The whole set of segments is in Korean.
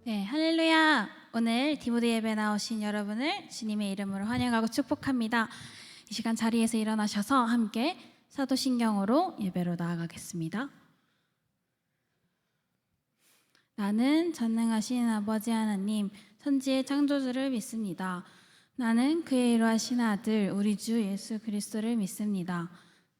네, 할렐루야! 오늘 디모데 예배 나오신 여러분을 주님의 이름으로 환영하고 축복합니다. 이 시간 자리에서 일어나셔서 함께 사도신경으로 예배로 나아가겠습니다. 나는 전능하신 아버지 하나님, 천지의 창조주를 믿습니다. 나는 그의 일하신 아들, 우리 주 예수 그리스도를 믿습니다.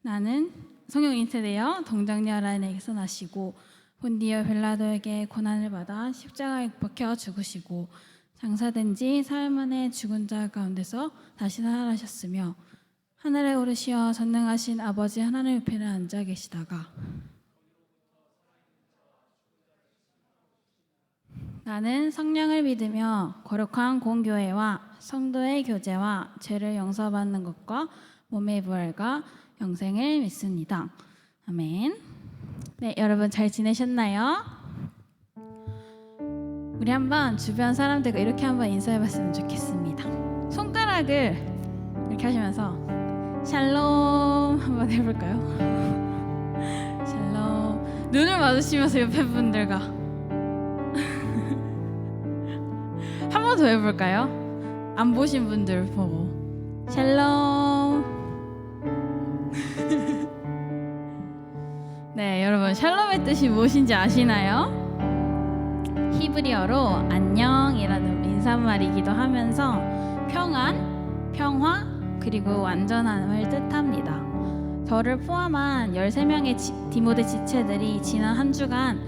나는 성령 잉태되어 동정녀 하나님에게서 나시고 본디오 빌라도에게 고난을 받아 십자가에 박혀 죽으시고 장사된 지 사흘 만에 죽은 자 가운데서 다시 살아나셨으며 하늘에 오르시어 전능하신 아버지 하나님 우편에 앉아 계시다가 나는 성령을 믿으며 거룩한 공교회와 성도의 교제와 죄를 용서받는 것과 몸의 부활과 영생을 믿습니다. 아멘. 네, 여러분 잘 지내셨나요? 우리 한번 주변 사람들과 이렇게 한번 인사해봤으면 좋겠습니다. 손가락을 이렇게 하시면서 샬롬 한번 해볼까요? 샬롬. 눈을 마주치면서 옆에 분들과 한 번 더 해볼까요? 안 보신 분들 보고 샬롬. 네, 여러분 샬롬의 뜻이 무엇인지 아시나요? 히브리어로 안녕이라는 인사말이기도 하면서 평안, 평화, 그리고 완전함을 뜻합니다. 저를 포함한 13명의 디모데 지체들이 지난 한 주간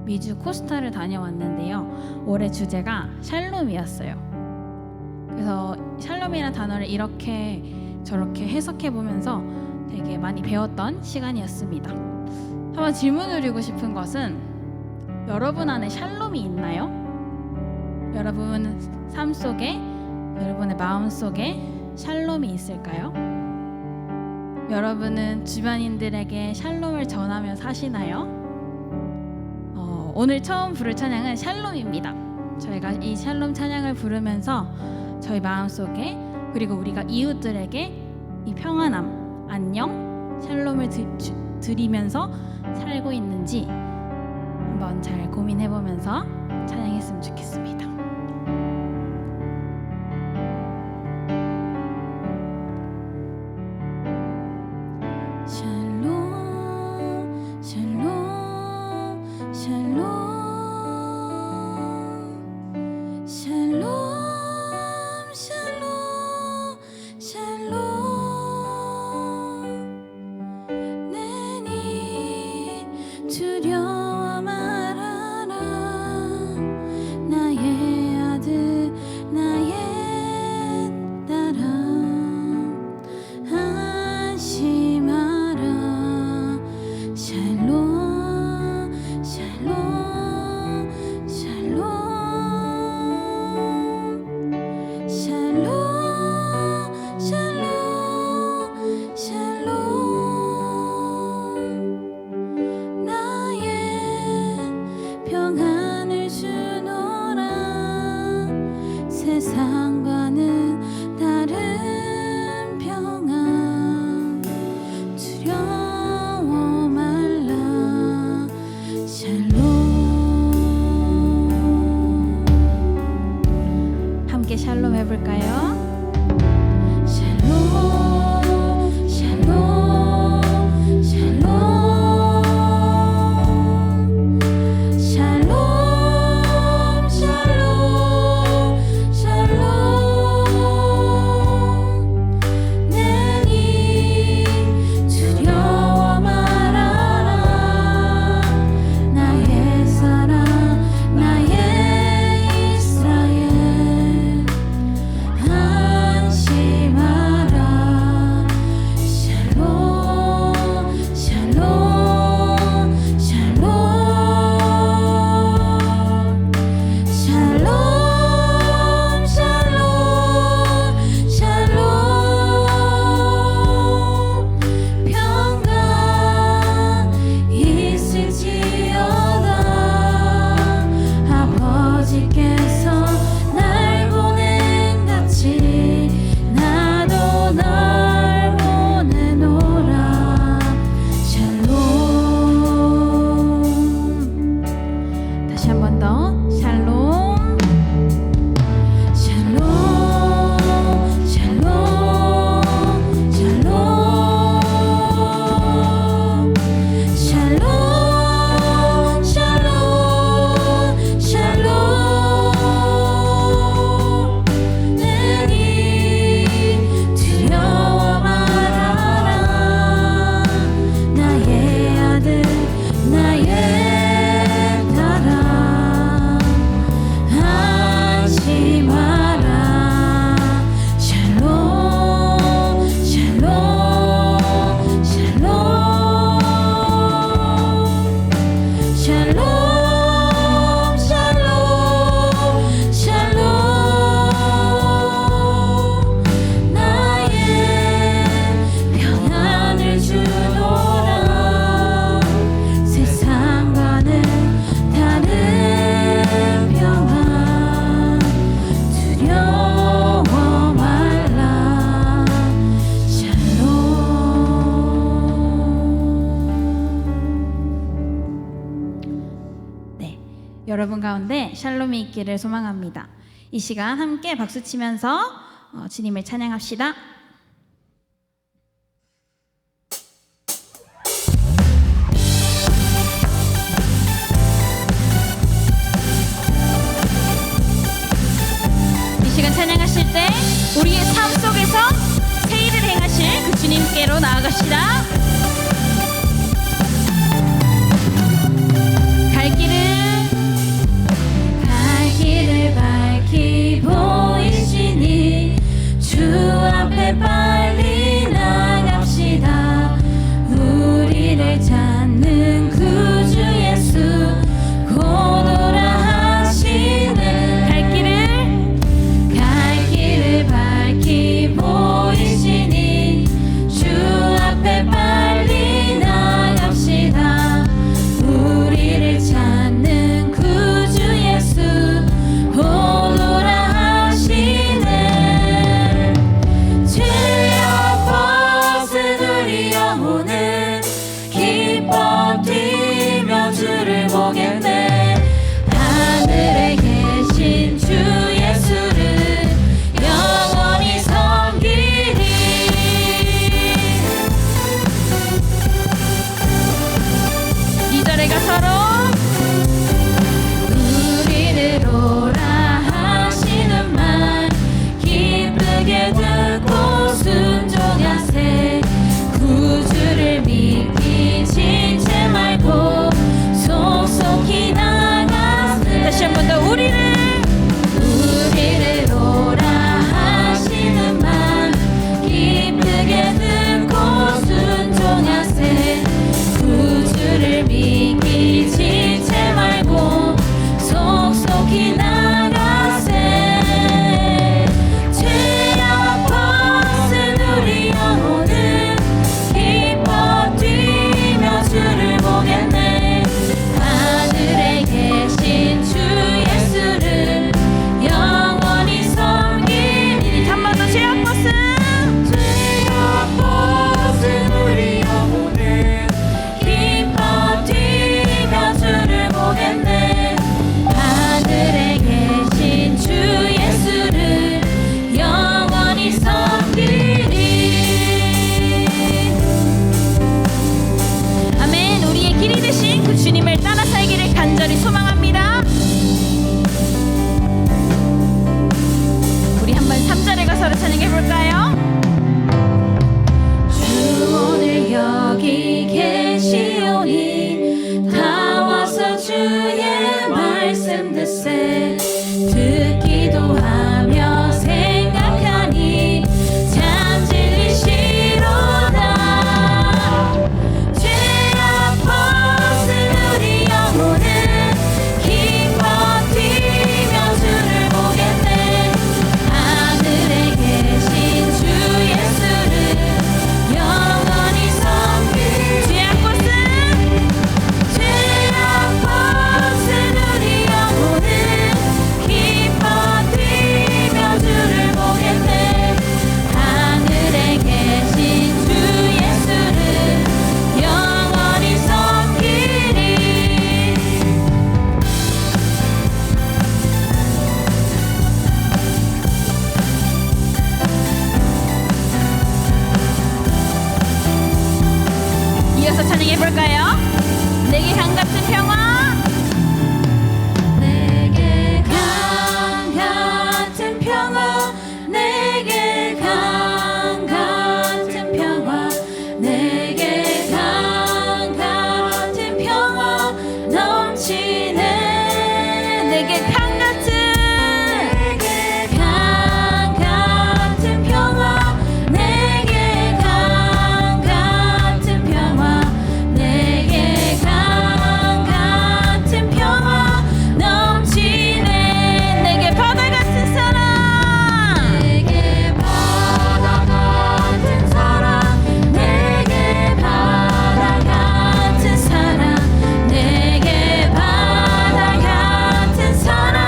미주 코스타를 다녀왔는데요. 올해 주제가 샬롬이었어요. 그래서 샬롬이라는 단어를 이렇게 저렇게 해석해보면서 되게 많이 배웠던 시간이었습니다. 한번 질문 드리고 싶은 것은 여러분 안에 샬롬이 있나요? 여러분 삶 속에, 여러분의 마음 속에 샬롬이 있을까요? 여러분은 주변인들에게 샬롬을 전하며 사시나요? 오늘 처음 부를 찬양은 샬롬입니다. 저희가 이 샬롬 찬양을 부르면서 저희 마음 속에 그리고 우리가 이웃들에게 이 평안함, 안녕, 샬롬을 드리면서 살고 있는지 한번 잘 고민해보면서 찬양했으면 좋겠습니다. 샬롬, 샬롬, 샬롬, 샬롬, 샬롬, 샬롬. 두려워 말아라 나의 아들 나의 딸아 안심하라 샬롬 샬롬 샬롬 샬롬 샬롬 샬롬 평안을 주노라 세상과는 다른 평안 두려워 말라 샬롬 함께 샬롬 해볼까요? 샬롬 샬롬 샬롬 나의 사랑 나의 이스라엘 여러분 가운데 샬롬이 있기를 소망합니다. 이 시간 함께 박수치면서 주님을 찬양합시다. 이 시간 찬양하실 때 우리의 삶 속에서 새 일을 행하실 그 주님께로 나아갑시다. 갈 길을 밝히 보이시니 주 앞에 빨리 나갑시다. 우리를 찾는 구주 예수 고도라 하시네. 갈 길을 밝히 보이시니 주 앞에 빨리 나갑시다. 우리를 찾는 구주 예수 보노라 하시네. 주여 벗은 우리 영혼은 기뻐 뛰며 주를 보겠네. 하늘에 계신 주 예수를 영원히 섬기리. 2절에 가서로 우리를 오라 하시는 말 기쁘게 듣고 순종하세. 구주를 믿기 지체 말고 속속히 나가세. 다시 한 번 더 우리를 오라 하시는 말 기쁘게 듣고 순종하세. 구주를 믿기 지체 말고 속속히 나가세. 주여 벗은 우리 영혼은 기뻐 뛰며 주를 보겠네. 하늘에 계신 주 예수를 영원히 섬기리. 한 번 더 주여 벗은 우리 영혼은 기뻐 뛰며 주를 보겠네. 하늘에 계신 주 예수를 영원히 섬기리. 아멘. 우리의 길이 되신 그 주님을 따라 살기를 간절히 소망합니다. 우리 한번 3절에 가서로 찬양해 볼까요? 주 오늘 여기 계시오니 다 와서 주의 말씀 듣세. 듣기도 하며 생각하니 참 진리시로다. 주여 벗은 우리 영혼은 기뻐 뛰며 주를 보겠네. 하늘에 계신 주 예수를 영원히 섬기리. 주의 벗은 우리 영혼은 기뻐 뛰며 주를 보겠네. 하늘에 계신 주 예수를 영원히 섬기리. 이어서 찬양해 볼까요? 내게 강 같은 평화, 내게 강 같은 평화, 내게 강 같은 평화, 내게 강 같은 평화 넘치네. 내게 강 같은 평화, 내게 강 같은 평화, 내게 강 같은 평화 넘치네. 내게 바다 같은 사랑, 내게 바다 같은 사랑, 내게 바다 같은 사랑, 내게 바다 같은 사랑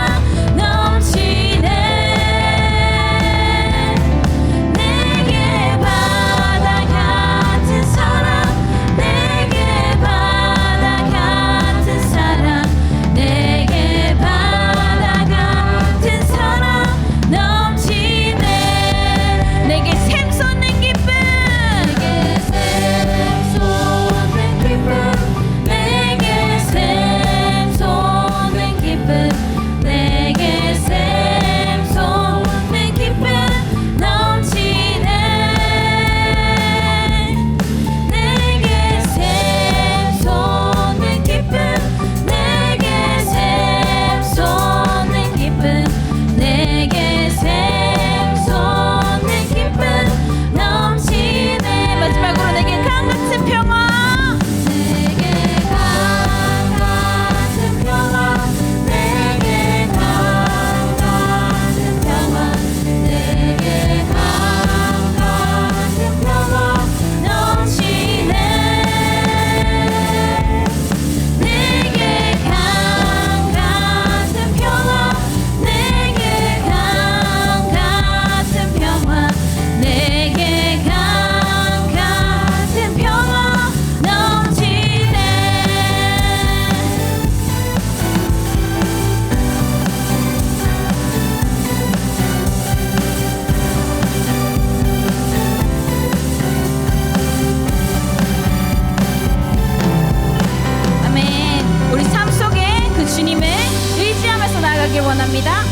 살아가길 원합니다.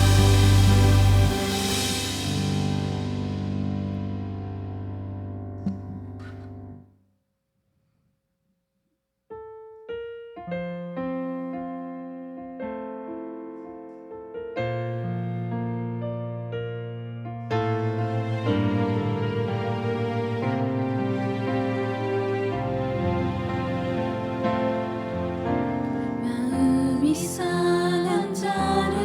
마음이 상한 자를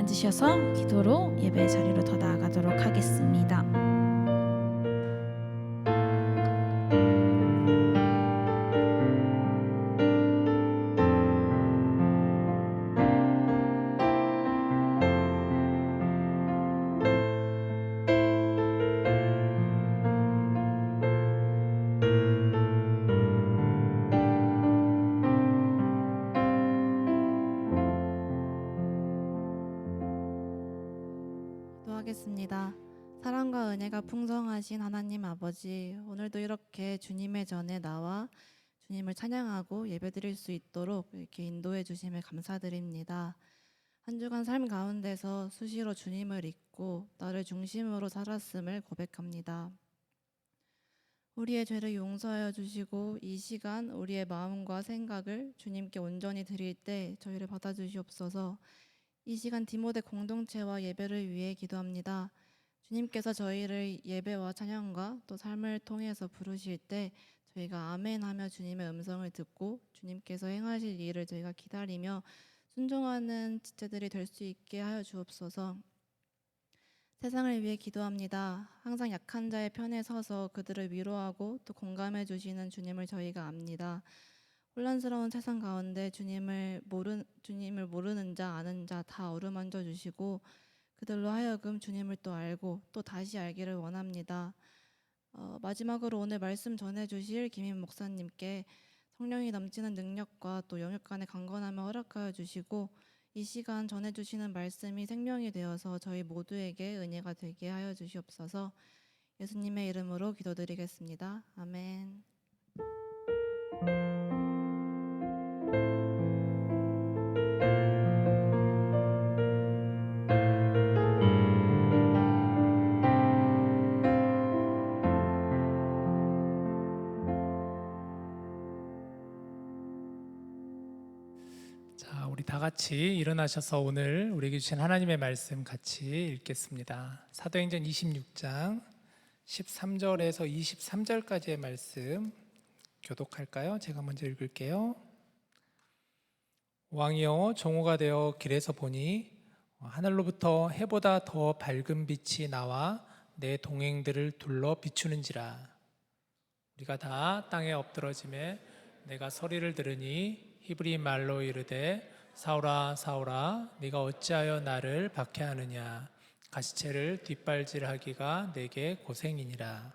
앉으셔서 기도로 예배 자리로 더 나아가도록 하겠습니다. 기도하겠습니다. 사랑과 은혜가 풍성하신 하나님 아버지, 오늘도 이렇게 주님의 전에 나와 주님을 찬양하고 예배드릴 수 있도록 이렇게 인도해 주심에 감사드립니다. 한 주간 삶 가운데서 수시로 주님을 잊고 나를 중심으로 살았음을 고백합니다. 우리의 죄를 용서하여 주시고 이 시간 우리의 마음과 생각을 주님께 온전히 드릴 때 저희를 받아주시옵소서. 이 시간 디모데 공동체와 예배를 위해 기도합니다. 주님께서 저희를 예배와 찬양과 또 삶을 통해서 부르실 때 저희가 아멘 하며 주님의 음성을 듣고 주님께서 행하실 일을 저희가 기다리며 순종하는 지체들이 될 수 있게 하여 주옵소서. 세상을 위해 기도합니다. 항상 약한 자의 편에 서서 그들을 위로하고 또 공감해 주시는 주님을 저희가 압니다. 혼란스러운 세상 가운데 주님을 모르는 자, 아는 자 다 어루만져 주시고 그들로 하여금 주님을 또 알고 또 다시 알기를 원합니다. 마지막으로 오늘 말씀 전해주실 김인 목사님께 성령이 넘치는 능력과 또 영육 간의 강건함을 허락하여 주시고 이 시간 전해주시는 말씀이 생명이 되어서 저희 모두에게 은혜가 되게 하여 주시옵소서. 예수님의 이름으로 기도드리겠습니다. 아멘. 자, 우리 다 같이 일어나셔서 오늘 우리에게 주신 하나님의 말씀 같이 읽겠습니다. 사도행전 26장 13절에서 23절까지의 말씀 교독할까요? 제가 먼저 읽을게요. 왕이여, 종호가 되어 길에서 보니 하늘로부터 해보다 더 밝은 빛이 나와 내 동행들을 둘러 비추는지라. 우리가 다 땅에 엎드러짐에 내가 소리를 들으니 히브리 말로 이르되 사울아 사울아 네가 어찌하여 나를 박해하느냐. 가시체를 뒷발질하기가 내게 고생이니라.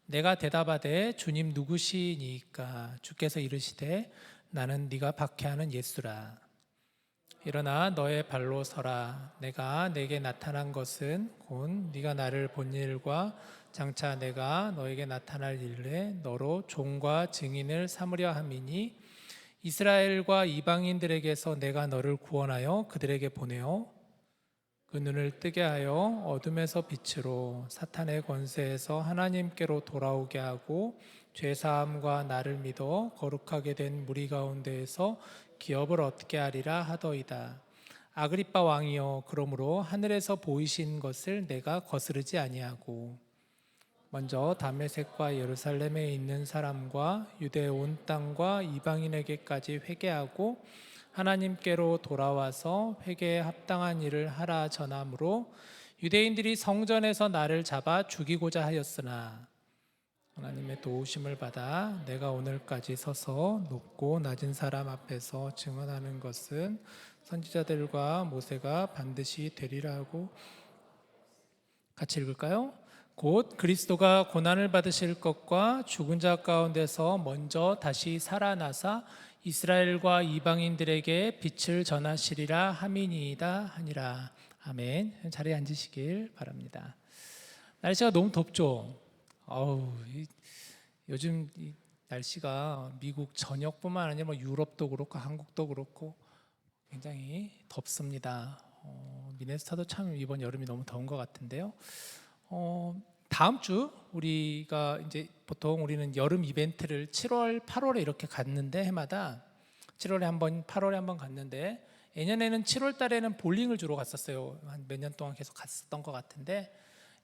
내가 대답하되 주님 누구시니까. 주께서 이르시되 나는 네가 박해하는 예수라. 일어나 너의 발로 서라. 내가 내게 나타난 것은 곧 네가 나를 본 일과 장차 내가 너에게 나타날 일에 너로 종과 증인을 삼으려 함이니 이스라엘과 이방인들에게서 내가 너를 구원하여 그들에게 보내어 그 눈을 뜨게 하여 어둠에서 빛으로 사탄의 권세에서 하나님께로 돌아오게 하고 죄사함과 나를 믿어 거룩하게 된 무리 가운데에서 기업을 얻게 하리라 하더이다. 아그리빠 왕이여, 그러므로 하늘에서 보이신 것을 내가 거스르지 아니하고 먼저 다메섹과 예루살렘에 있는 사람과 유대 온 땅과 이방인에게까지 회개하고 하나님께로 돌아와서 회개에 합당한 일을 하라 전함으로 유대인들이 성전에서 나를 잡아 죽이고자 하였으나 하나님의 도우심을 받아 내가 오늘까지 서서 높고 낮은 사람 앞에서 증언하는 것은 선지자들과 모세가 반드시 되리라 하고. 같이 읽을까요? 곧 그리스도가 고난을 받으실 것과 죽은 자 가운데서 먼저 다시 살아나사 이스라엘과 이방인들에게 빛을 전하시리라 함이니이다 하니라. 아멘. 자리에 앉으시길 바랍니다. 날씨가 너무 덥죠? 요즘 이 날씨가 미국 전역뿐만 아니라 뭐 유럽도 그렇고 한국도 그렇고 굉장히 덥습니다. 미네소타도 참 이번 여름이 너무 더운 것 같은데요. 다음 주 우리가 이제 보통 우리는 여름 이벤트를 7월, 8월에 이렇게 갔는데 해마다 7월에 한 번, 8월에 한 번 갔는데 예년에는 7월 달에는 볼링을 주로 갔었어요. 한 몇 년 동안 계속 갔었던 것 같은데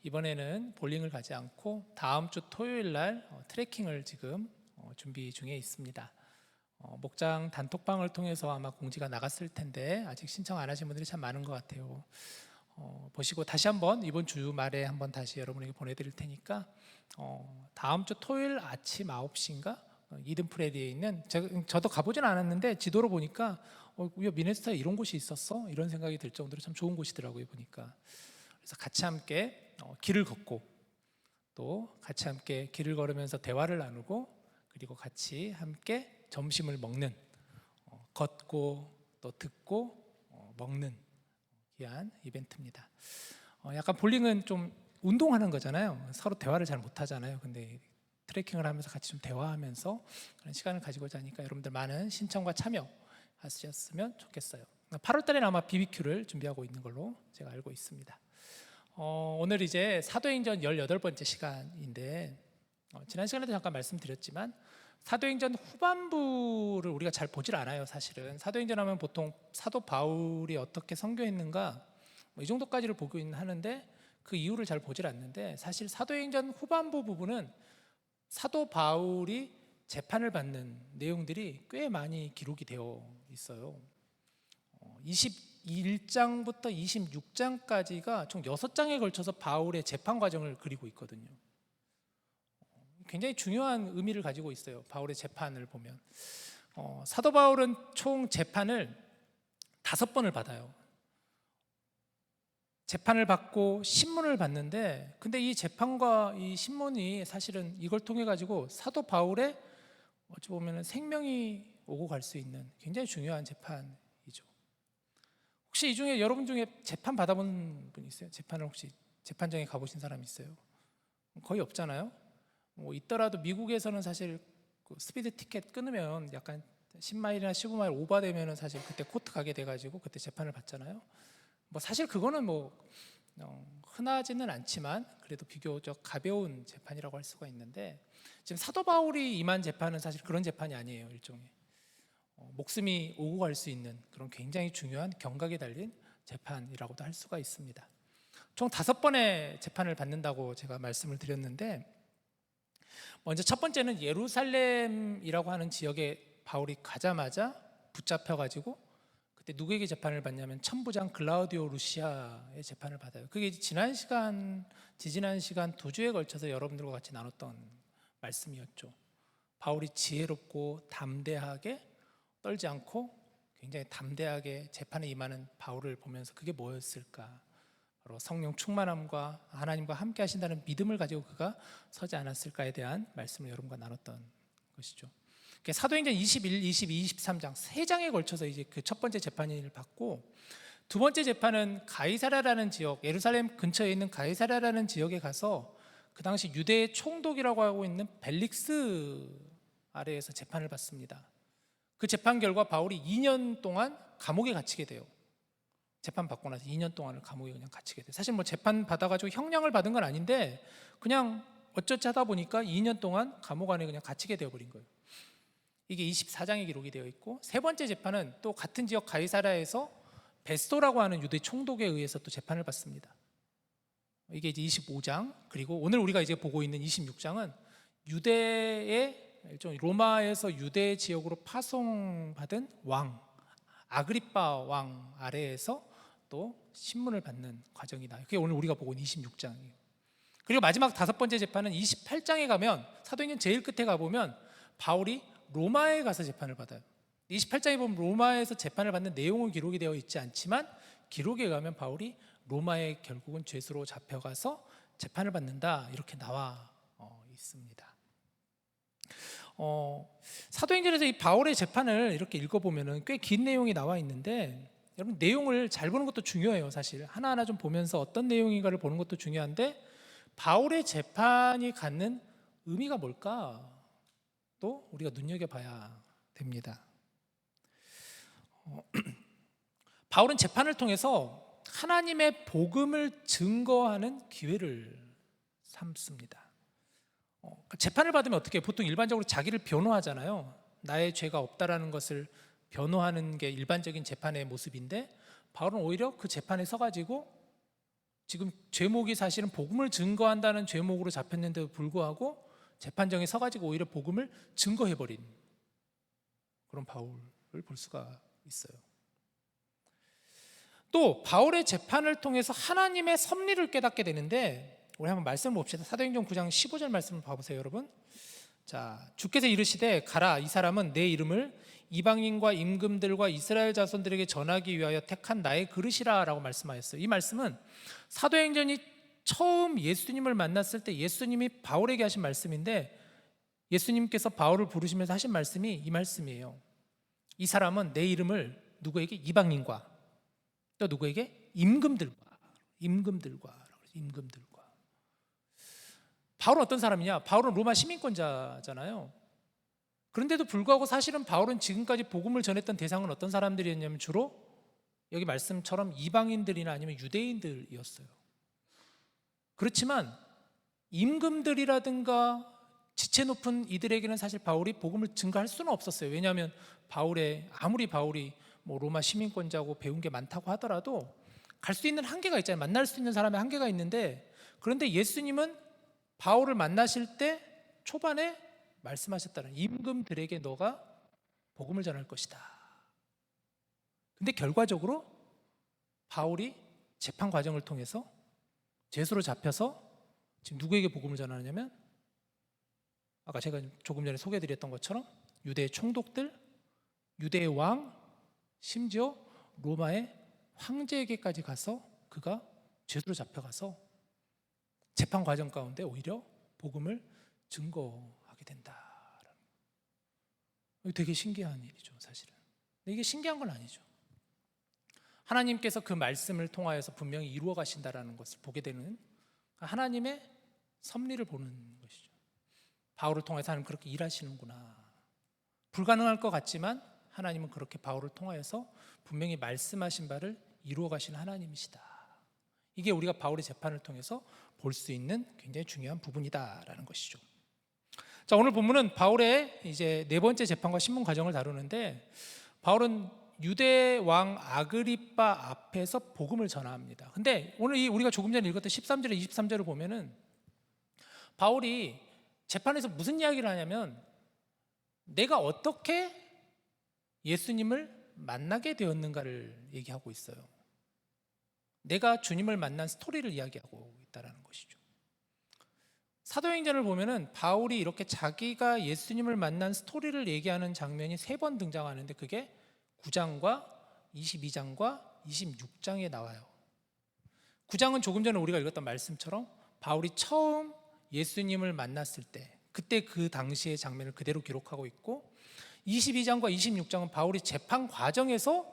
이번에는 볼링을 가지 않고 다음 주 토요일 날 트레킹을 지금 준비 중에 있습니다. 목장 단톡방을 통해서 아마 공지가 나갔을 텐데 아직 신청 안 하신 분들이 참 많은 것 같아요. 보시고 다시 한번 이번 주말에 한번 다시 여러분에게 보내드릴 테니까 다음 주 토요일 아침 9시인가 이든 프레리에 있는 저도 가보진 않았는데 지도로 보니까 미네소타에 이런 곳이 있었어? 이런 생각이 들 정도로 참 좋은 곳이더라고요 보니까. 그래서 같이 함께 길을 걷고 또 같이 함께 길을 걸으면서 대화를 나누고 그리고 같이 함께 점심을 먹는 걷고 또 듣고 먹는 귀한 이벤트입니다. 약간 볼링은 좀 운동하는 거잖아요. 서로 대화를 잘 못하잖아요. 근데 트레킹을 하면서 같이 좀 대화하면서 그런 시간을 가지고자 하니까 여러분들 많은 신청과 참여하셨으면 좋겠어요. 8월 달에는 아마 BBQ를 준비하고 있는 걸로 제가 알고 있습니다. 오늘 이제 사도행전 18번째 시간인데 지난 시간에도 잠깐 말씀드렸지만 사도행전 후반부를 우리가 잘 보질 않아요. 사실은 사도행전 하면 보통 사도 바울이 어떻게 선교했는가 이 정도까지를 보긴 하는데 그 이유를 잘 보질 않는데 사실 사도행전 후반부 부분은 사도 바울이 재판을 받는 내용들이 꽤 많이 기록이 되어 있어요. 21장부터 26장까지가 총 6장에 걸쳐서 바울의 재판 과정을 그리고 있거든요. 굉장히 중요한 의미를 가지고 있어요. 바울의 재판을 보면 사도 바울은 총 재판을 5번을 받아요. 재판을 받고 신문을 받는데 근데 이 재판과 이 신문이 사실은 이걸 통해 가지고 사도 바울의 어찌 보면 생명이 오고 갈 수 있는 굉장히 중요한 재판이죠. 혹시 이 중에 여러분 중에 재판 받아본 분 있어요? 재판을 혹시 재판장에 가보신 사람 있어요? 거의 없잖아요. 있더라도 미국에서는 사실 그 스피드 티켓 끊으면 약간 10마일이나 15마일 오버되면은 사실 그때 코트 가게 돼가지고 그때 재판을 받잖아요. 사실 그거는 흔하지는 않지만 그래도 비교적 가벼운 재판이라고 할 수가 있는데 지금 사도 바울이 임한 재판은 사실 그런 재판이 아니에요. 일종의 목숨이 오고 갈 수 있는 그런 굉장히 중요한 경각에 달린 재판이라고도 할 수가 있습니다. 총 5번의 재판을 받는다고 제가 말씀을 드렸는데 먼저 첫 번째는 예루살렘이라고 하는 지역에 바울이 가자마자 붙잡혀가지고 그때 누구에게 재판을 받냐면 천부장 글라우디오 루시아의 재판을 받아요. 그게 지지난 시간 2주에 걸쳐서 여러분들과 같이 나눴던 말씀이었죠. 바울이 지혜롭고 담대하게 떨지 않고 굉장히 담대하게 재판에 임하는 바울을 보면서 그게 뭐였을까? 바로 성령 충만함과 하나님과 함께 하신다는 믿음을 가지고 그가 서지 않았을까에 대한 말씀을 여러분과 나눴던 것이죠. 사도행전 21, 22, 23장 3장에 걸쳐서 이제 그 첫 번째 재판을 받고 두 번째 재판은 가이사랴라는 지역, 예루살렘 근처에 있는 가이사랴라는 지역에 가서 그 당시 유대의 총독이라고 하고 있는 벨릭스 아래에서 재판을 받습니다. 그 재판 결과 바울이 2년 동안 감옥에 갇히게 돼요. 재판 받고 나서 2년 동안을 감옥에 그냥 갇히게 돼요. 사실 재판 받아가지고 형량을 받은 건 아닌데 그냥 어쩌지 하다 보니까 2년 동안 감옥 안에 그냥 갇히게 되어버린 거예요. 이게 24장에 기록이 되어 있고 세 번째 재판은 또 같은 지역 가이사랴에서 베스토라고 하는 유대 총독에 의해서 또 재판을 받습니다. 이게 이제 25장 그리고 오늘 우리가 이제 보고 있는 26장은 유대의 로마에서 유대 지역으로 파송받은 왕 아그리빠 왕 아래에서 또 신문을 받는 과정이다. 그게 오늘 우리가 보고 있는 26장이에요. 그리고 마지막 5번째 재판은 28장에 가면 사도행전 제일 끝에 가보면 바울이 로마에 가서 재판을 받아요. 28장에 보면 로마에서 재판을 받는 내용은 기록이 되어 있지 않지만 기록에 가면 바울이 로마에 결국은 죄수로 잡혀가서 재판을 받는다 이렇게 나와 있습니다. 사도행전에서 이 바울의 재판을 이렇게 읽어보면 꽤 긴 내용이 나와 있는데 여러분 내용을 잘 보는 것도 중요해요. 사실 하나하나 좀 보면서 어떤 내용인가를 보는 것도 중요한데 바울의 재판이 갖는 의미가 뭘까 또 우리가 눈여겨봐야 됩니다. 바울은 재판을 통해서 하나님의 복음을 증거하는 기회를 삼습니다. 재판을 받으면 어떻게 해요? 보통 일반적으로 자기를 변호하잖아요. 나의 죄가 없다라는 것을 변호하는 게 일반적인 재판의 모습인데 바울은 오히려 그 재판에 서가지고 지금 죄목이 사실은 복음을 증거한다는 죄목으로 잡혔는데도 불구하고 재판정에 서가지고 오히려 복음을 증거해버린 그런 바울을 볼 수가 있어요. 또 바울의 재판을 통해서 하나님의 섭리를 깨닫게 되는데, 우리 한번 말씀을 봅시다. 사도행전 9장 15절 말씀을 봐보세요, 여러분. 자, 주께서 이르시되 가라, 이 사람은 내 이름을 이방인과 임금들과 이스라엘 자손들에게 전하기 위하여 택한 나의 그릇이라 라고 말씀하셨어요. 이 말씀은 사도행전이 처음 예수님을 만났을 때 예수님이 바울에게 하신 말씀인데, 예수님께서 바울을 부르시면서 하신 말씀이 이 말씀이에요. 이 사람은 내 이름을 누구에게? 이방인과 또 누구에게? 임금들과. 바울은 어떤 사람이냐? 바울은 로마 시민권자잖아요. 그런데도 불구하고 사실은 바울은 지금까지 복음을 전했던 대상은 어떤 사람들이었냐면 주로 여기 말씀처럼 이방인들이나 아니면 유대인들이었어요. 그렇지만 임금들이라든가 지체 높은 이들에게는 사실 바울이 복음을 증거할 수는 없었어요. 왜냐하면 아무리 바울이 로마 시민권자고 배운 게 많다고 하더라도 갈 수 있는 한계가 있잖아요. 만날 수 있는 사람의 한계가 있는데, 그런데 예수님은 바울을 만나실 때 초반에 말씀하셨다는, 임금들에게 너가 복음을 전할 것이다. 근데 결과적으로 바울이 재판 과정을 통해서 죄수로 잡혀서 지금 누구에게 복음을 전하느냐면, 아까 제가 조금 전에 소개해드렸던 것처럼 유대의 총독들, 유대의 왕, 심지어 로마의 황제에게까지 가서 그가 죄수로 잡혀가서 재판 과정 가운데 오히려 복음을 증거하게 된다. 이거 되게 신기한 일이죠, 사실은. 근데 이게 신기한 건 아니죠. 하나님께서 그 말씀을 통하여서 분명히 이루어 가신다라는 것을 보게 되는 하나님의 섭리를 보는 것이죠. 바울을 통해서 하나님 그렇게 일하시는구나. 불가능할 것 같지만 하나님은 그렇게 바울을 통하여서 분명히 말씀하신 바를 이루어 가시는 하나님이시다. 이게 우리가 바울의 재판을 통해서 볼 수 있는 굉장히 중요한 부분이다라는 것이죠. 자, 오늘 본문은 바울의 이제 네 번째 재판과 신문 과정을 다루는데, 바울은 유대 왕 아그리빠 앞에서 복음을 전합니다. 근데 오늘 우리가 조금 전에 읽었던 13절에 23절을 보면은 바울이 재판에서 무슨 이야기를 하냐면, 내가 어떻게 예수님을 만나게 되었는가를 얘기하고 있어요. 내가 주님을 만난 스토리를 이야기하고 있다는 것이죠. 사도행전을 보면은 바울이 이렇게 자기가 예수님을 만난 스토리를 얘기하는 장면이 3번 등장하는데, 그게 9장과 22장과 26장에 나와요. 9장은 조금 전에 우리가 읽었던 말씀처럼 바울이 처음 예수님을 만났을 때, 그때 그 당시의 장면을 그대로 기록하고 있고, 22장과 26장은 바울이 재판 과정에서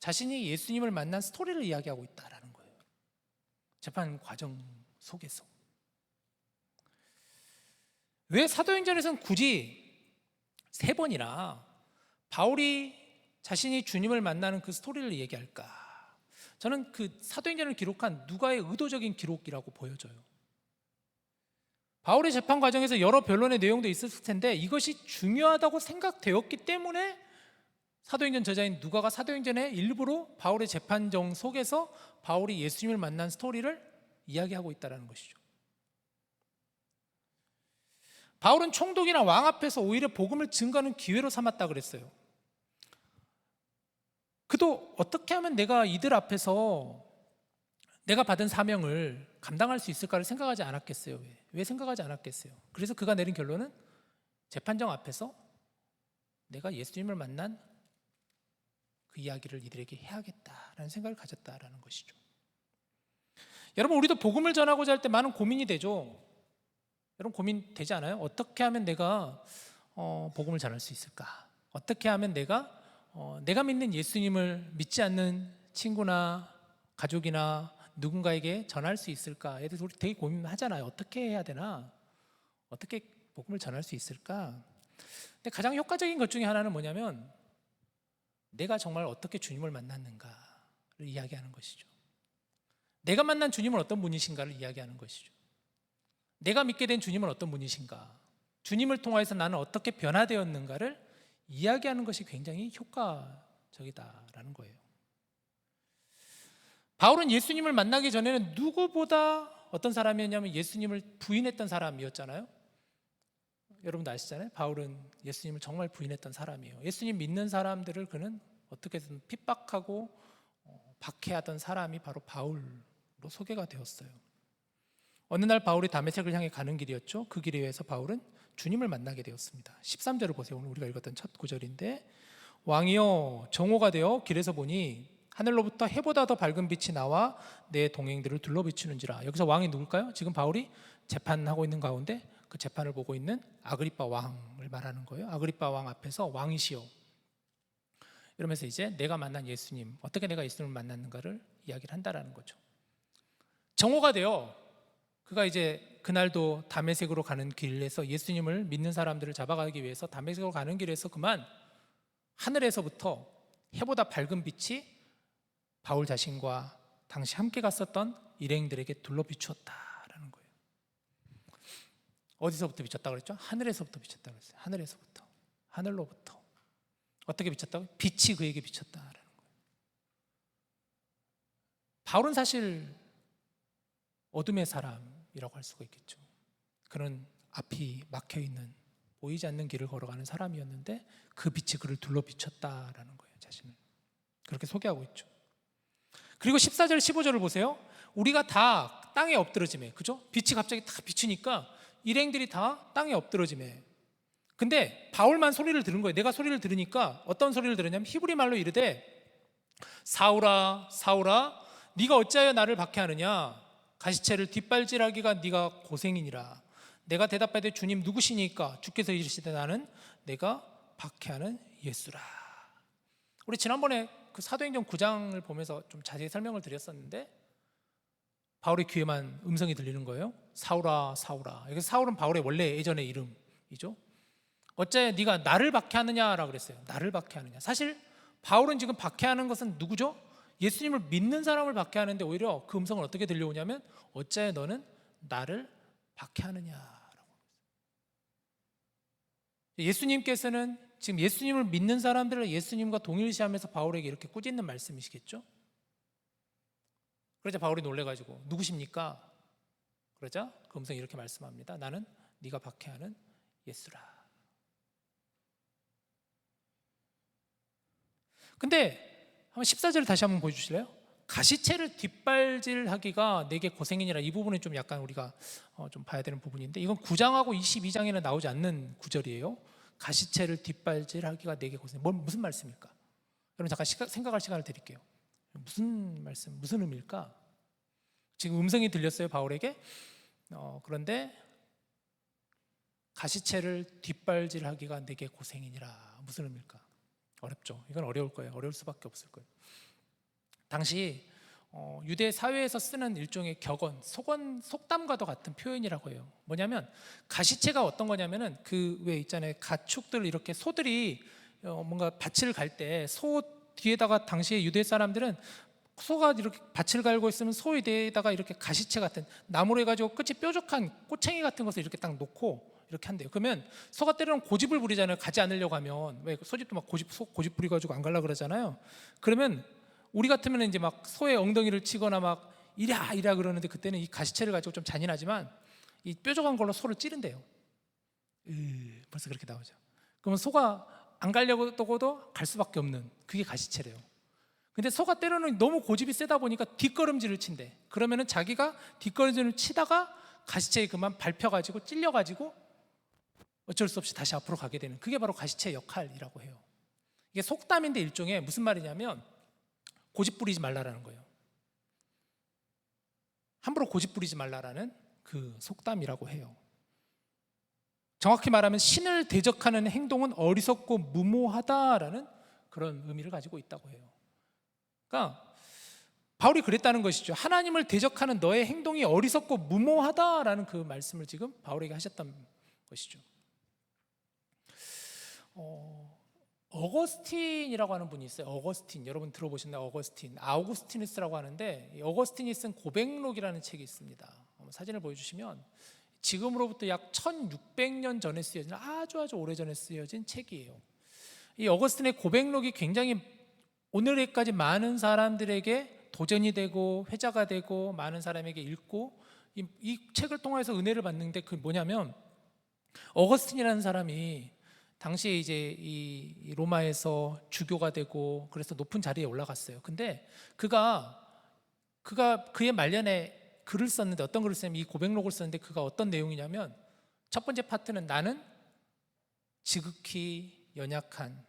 자신이 예수님을 만난 스토리를 이야기하고 있다라는 거예요. 재판 과정 속에서. 왜 사도행전에서는 굳이 3번이나 바울이 자신이 주님을 만나는 그 스토리를 얘기할까? 저는 그 사도행전을 기록한 누가의 의도적인 기록이라고 보여져요. 바울의 재판 과정에서 여러 변론의 내용도 있었을 텐데 이것이 중요하다고 생각되었기 때문에 사도행전 저자인 누가가 사도행전에 일부러 바울의 재판정 속에서 바울이 예수님을 만난 스토리를 이야기하고 있다는 것이죠. 바울은 총독이나 왕 앞에서 오히려 복음을 증거하는 기회로 삼았다 그랬어요. 그도 어떻게 하면 내가 이들 앞에서 내가 받은 사명을 감당할 수 있을까를 생각하지 않았겠어요. 왜 생각하지 않았겠어요? 그래서 그가 내린 결론은 재판정 앞에서 내가 예수님을 만난 그 이야기를 이들에게 해야겠다라는 생각을 가졌다라는 것이죠. 여러분, 우리도 복음을 전하고자 할 때 많은 고민이 되죠. 여러분, 고민 되지 않아요? 어떻게 하면 내가 복음을 전할 수 있을까? 어떻게 하면 내가 믿는 예수님을 믿지 않는 친구나 가족이나 누군가에게 전할 수 있을까에 대해서 우리 되게 고민하잖아요. 어떻게 해야 되나? 어떻게 복음을 전할 수 있을까? 근데 가장 효과적인 것 중에 하나는 뭐냐면 내가 정말 어떻게 주님을 만났는가를 이야기하는 것이죠. 내가 만난 주님은 어떤 분이신가를 이야기하는 것이죠. 내가 믿게 된 주님은 어떤 분이신가? 주님을 통해서 나는 어떻게 변화되었는가를 이야기하는 것이 굉장히 효과적이다라는 거예요. 바울은 예수님을 만나기 전에는 누구보다 어떤 사람이었냐면 예수님을 부인했던 사람이었잖아요. 여러분도 아시잖아요. 바울은 예수님을 정말 부인했던 사람이에요. 예수님 믿는 사람들을 그는 어떻게든 핍박하고 박해하던 사람이 바로 바울로 소개가 되었어요. 어느 날 바울이 다메섹을 향해 가는 길이었죠. 그 길에 의해서 바울은 주님을 만나게 되었습니다. 13절을 보세요. 오늘 우리가 읽었던 첫 구절인데, 왕이여 정오가 되어 길에서 보니 하늘로부터 해보다 더 밝은 빛이 나와 내 동행들을 둘러비추는지라. 여기서 왕이 누굴까요? 지금 바울이 재판하고 있는 가운데 그 재판을 보고 있는 아그리빠 왕을 말하는 거예요. 아그리빠 왕 앞에서 왕이시여 이러면서 이제 내가 만난 예수님, 어떻게 내가 예수님을 만났는가를 이야기를 한다라는 거죠. 정오가 되어 그가 이제 그날도 다메섹으로 가는 길에서 예수님을 믿는 사람들을 잡아가기 위해서 다메섹으로 가는 길에서 그만 하늘에서부터 해보다 밝은 빛이 바울 자신과 당시 함께 갔었던 일행들에게 둘러 비추었다라는 거예요. 어디서부터 비쳤다 그랬죠? 하늘에서부터 비쳤다 그랬어요. 하늘에서부터, 하늘로부터. 어떻게 비쳤다고요? 빛이 그에게 비쳤다라는 거예요. 바울은 사실 어둠의 사람이라고 할 수가 있겠죠. 그는 앞이 막혀 있는 보이지 않는 길을 걸어가는 사람이었는데 그 빛이 그를 둘러 비쳤다라는 거예요. 자신을 그렇게 소개하고 있죠. 그리고 14절 15절을 보세요. 우리가 다 땅에 엎드러지매, 그죠? 빛이 갑자기 딱 비치니까 일행들이 다 땅에 엎드러지매. 근데 바울만 소리를 들은 거예요. 내가 소리를 들으니까 어떤 소리를 들었냐면 히브리 말로 이르되 사울아 사울아 네가 어찌하여 나를 박해하느냐, 가시체를 뒷발질하기가 네가 고생이니라. 내가 대답하되 주님 누구시니까? 주께서 이르시되 나는 내가 박해하는 예수라. 우리 지난번에 그 사도행전 9장을 보면서 좀 자세히 설명을 드렸었는데 바울의 귀에만 음성이 들리는 거예요. 사울아 사울아. 여기서 사울은 바울의 원래 예전의 이름이죠. 어째 네가 나를 박해하느냐라고 그랬어요. 나를 박해하느냐. 사실 바울은 지금 박해하는 것은 누구죠? 예수님을 믿는 사람을 박해하는데 오히려 그 음성은 어떻게 들려오냐면 어째 너는 나를 박해하느냐라고. 예수님께서는 지금 예수님을 믿는 사람들을 예수님과 동일시하면서 바울에게 이렇게 꾸짖는 말씀이시겠죠? 그러자 바울이 놀래가지고 누구십니까? 그러자 그 음성이 이렇게 말씀합니다. 나는 네가 박해하는 예수라. 근데 한번 14절을 다시 한번 보여주실래요? 가시체를 뒷발질하기가 내게 고생이니라. 이 부분은 좀 약간 우리가 좀 봐야 되는 부분인데 이건 9장하고 22장에는 나오지 않는 구절이에요. 가시체를 뒷발질하기가 내게 고생. 무슨 말씀일까? 여러분 잠깐 생각할 시간을 드릴게요. 무슨 말씀, 무슨 의미일까? 지금 음성이 들렸어요 바울에게. 그런데 가시체를 뒷발질하기가 내게 고생이니라. 무슨 의미일까? 어렵죠. 이건 어려울 거예요. 어려울 수밖에 없을 거예요. 당시 유대 사회에서 쓰는 일종의 격언, 속담과도 같은 표현이라고 해요. 뭐냐면 가시체가 어떤 거냐면은 그 왜 있잖아요. 가축들 이렇게 소들이 뭔가 밭을 갈 때 소 뒤에다가 당시에 유대 사람들은 소가 이렇게 밭을 갈고 있으면 소 뒤에다가 이렇게 가시체 같은 나무로 해가지고 끝이 뾰족한 꼬챙이 같은 것을 이렇게 딱 놓고 이렇게 한대요. 그러면 소가 때로는 고집을 부리잖아요. 가지 않으려고 하면. 왜 소집도 막 고집 부리가지고 안 갈라 그러잖아요. 그러면 우리 같으면 이제 막 소의 엉덩이를 치거나 막 이랴 그러는데 그때는 이 가시체를 가지고 좀 잔인하지만 이 뾰족한 걸로 소를 찌른대요. 벌써 그렇게 나오죠. 그러면 소가 안 가려고 하고도 갈 수밖에 없는 그게 가시체래요. 근데 소가 때로는 너무 고집이 세다 보니까 뒷걸음질을 친대. 그러면은 자기가 뒷걸음질을 치다가 가시체에 그만 밟혀가지고 찔려가지고 어쩔 수 없이 다시 앞으로 가게 되는 그게 바로 가시체의 역할이라고 해요. 이게 속담인데 일종의 무슨 말이냐면 고집 부리지 말라라는 거예요. 함부로 고집 부리지 말라라는 그 속담이라고 해요. 정확히 말하면 신을 대적하는 행동은 어리석고 무모하다라는 그런 의미를 가지고 있다고 해요. 그러니까 바울이 그랬다는 것이죠. 하나님을 대적하는 너의 행동이 어리석고 무모하다라는 그 말씀을 지금 바울에게 하셨던 것이죠. 어거스틴이라고 하는 분이 있어요. 어거스틴, 여러분 들어보셨나요? 어거스틴, 아우구스티누스라고 하는데 어거스틴이 쓴 고백록이라는 책이 있습니다. 사진을 보여주시면 지금으로부터 약 1600년 전에 쓰여진 아주 오래전에 쓰여진 책이에요. 이 어거스틴의 고백록이 굉장히 오늘에까지 많은 사람들에게 도전이 되고 회자가 되고 많은 사람에게 읽고 이 책을 통해서 은혜를 받는데 그 뭐냐면 어거스틴이라는 사람이 당시에 이제 이 로마에서 주교가 되고 그래서 높은 자리에 올라갔어요. 근데 그의 말년에 글을 썼는데, 어떤 글을 썼냐면 이 고백록을 썼는데, 그가 어떤 내용이냐면 첫 번째 파트는 나는 지극히 연약한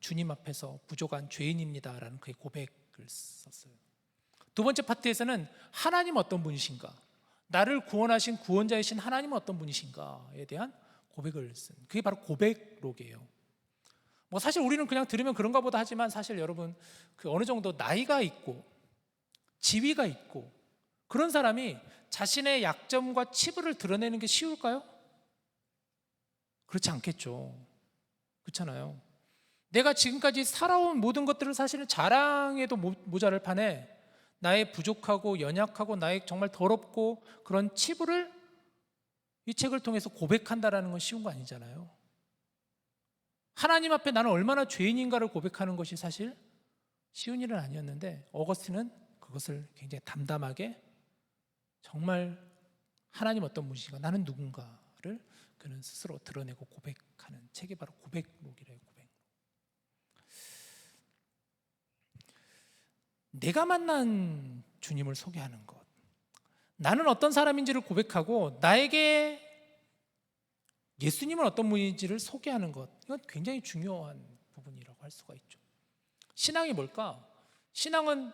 주님 앞에서 부족한 죄인입니다 라는 그의 고백을 썼어요. 두 번째 파트에서는 하나님 어떤 분이신가, 나를 구원하신 구원자이신 하나님은 어떤 분이신가에 대한 고백을 쓴, 그게 바로 고백록이에요. 뭐 사실 우리는 그냥 들으면 그런가 보다 하지만, 사실 여러분, 그 어느 정도 나이가 있고 지위가 있고 그런 사람이 자신의 약점과 치부를 드러내는 게 쉬울까요? 그렇지 않겠죠. 그렇잖아요. 내가 지금까지 살아온 모든 것들을 사실은 자랑해도 모자랄 판에 나의 부족하고 연약하고 나의 정말 더럽고 그런 치부를 이 책을 통해서 고백한다라는 건 쉬운 거 아니잖아요. 하나님 앞에 나는 얼마나 죄인인가를 고백하는 것이 사실 쉬운 일은 아니었는데, 어거스틴은 그것을 굉장히 담담하게, 정말 하나님 어떤 분이신가, 나는 누군가를 그는 스스로 드러내고 고백하는 책이 바로 고백록이래요. 고백록. 내가 만난 주님을 소개하는 것, 나는 어떤 사람인지를 고백하고 나에게 예수님은 어떤 분인지를 소개하는 것, 이건 굉장히 중요한 부분이라고 할 수가 있죠. 신앙이 뭘까? 신앙은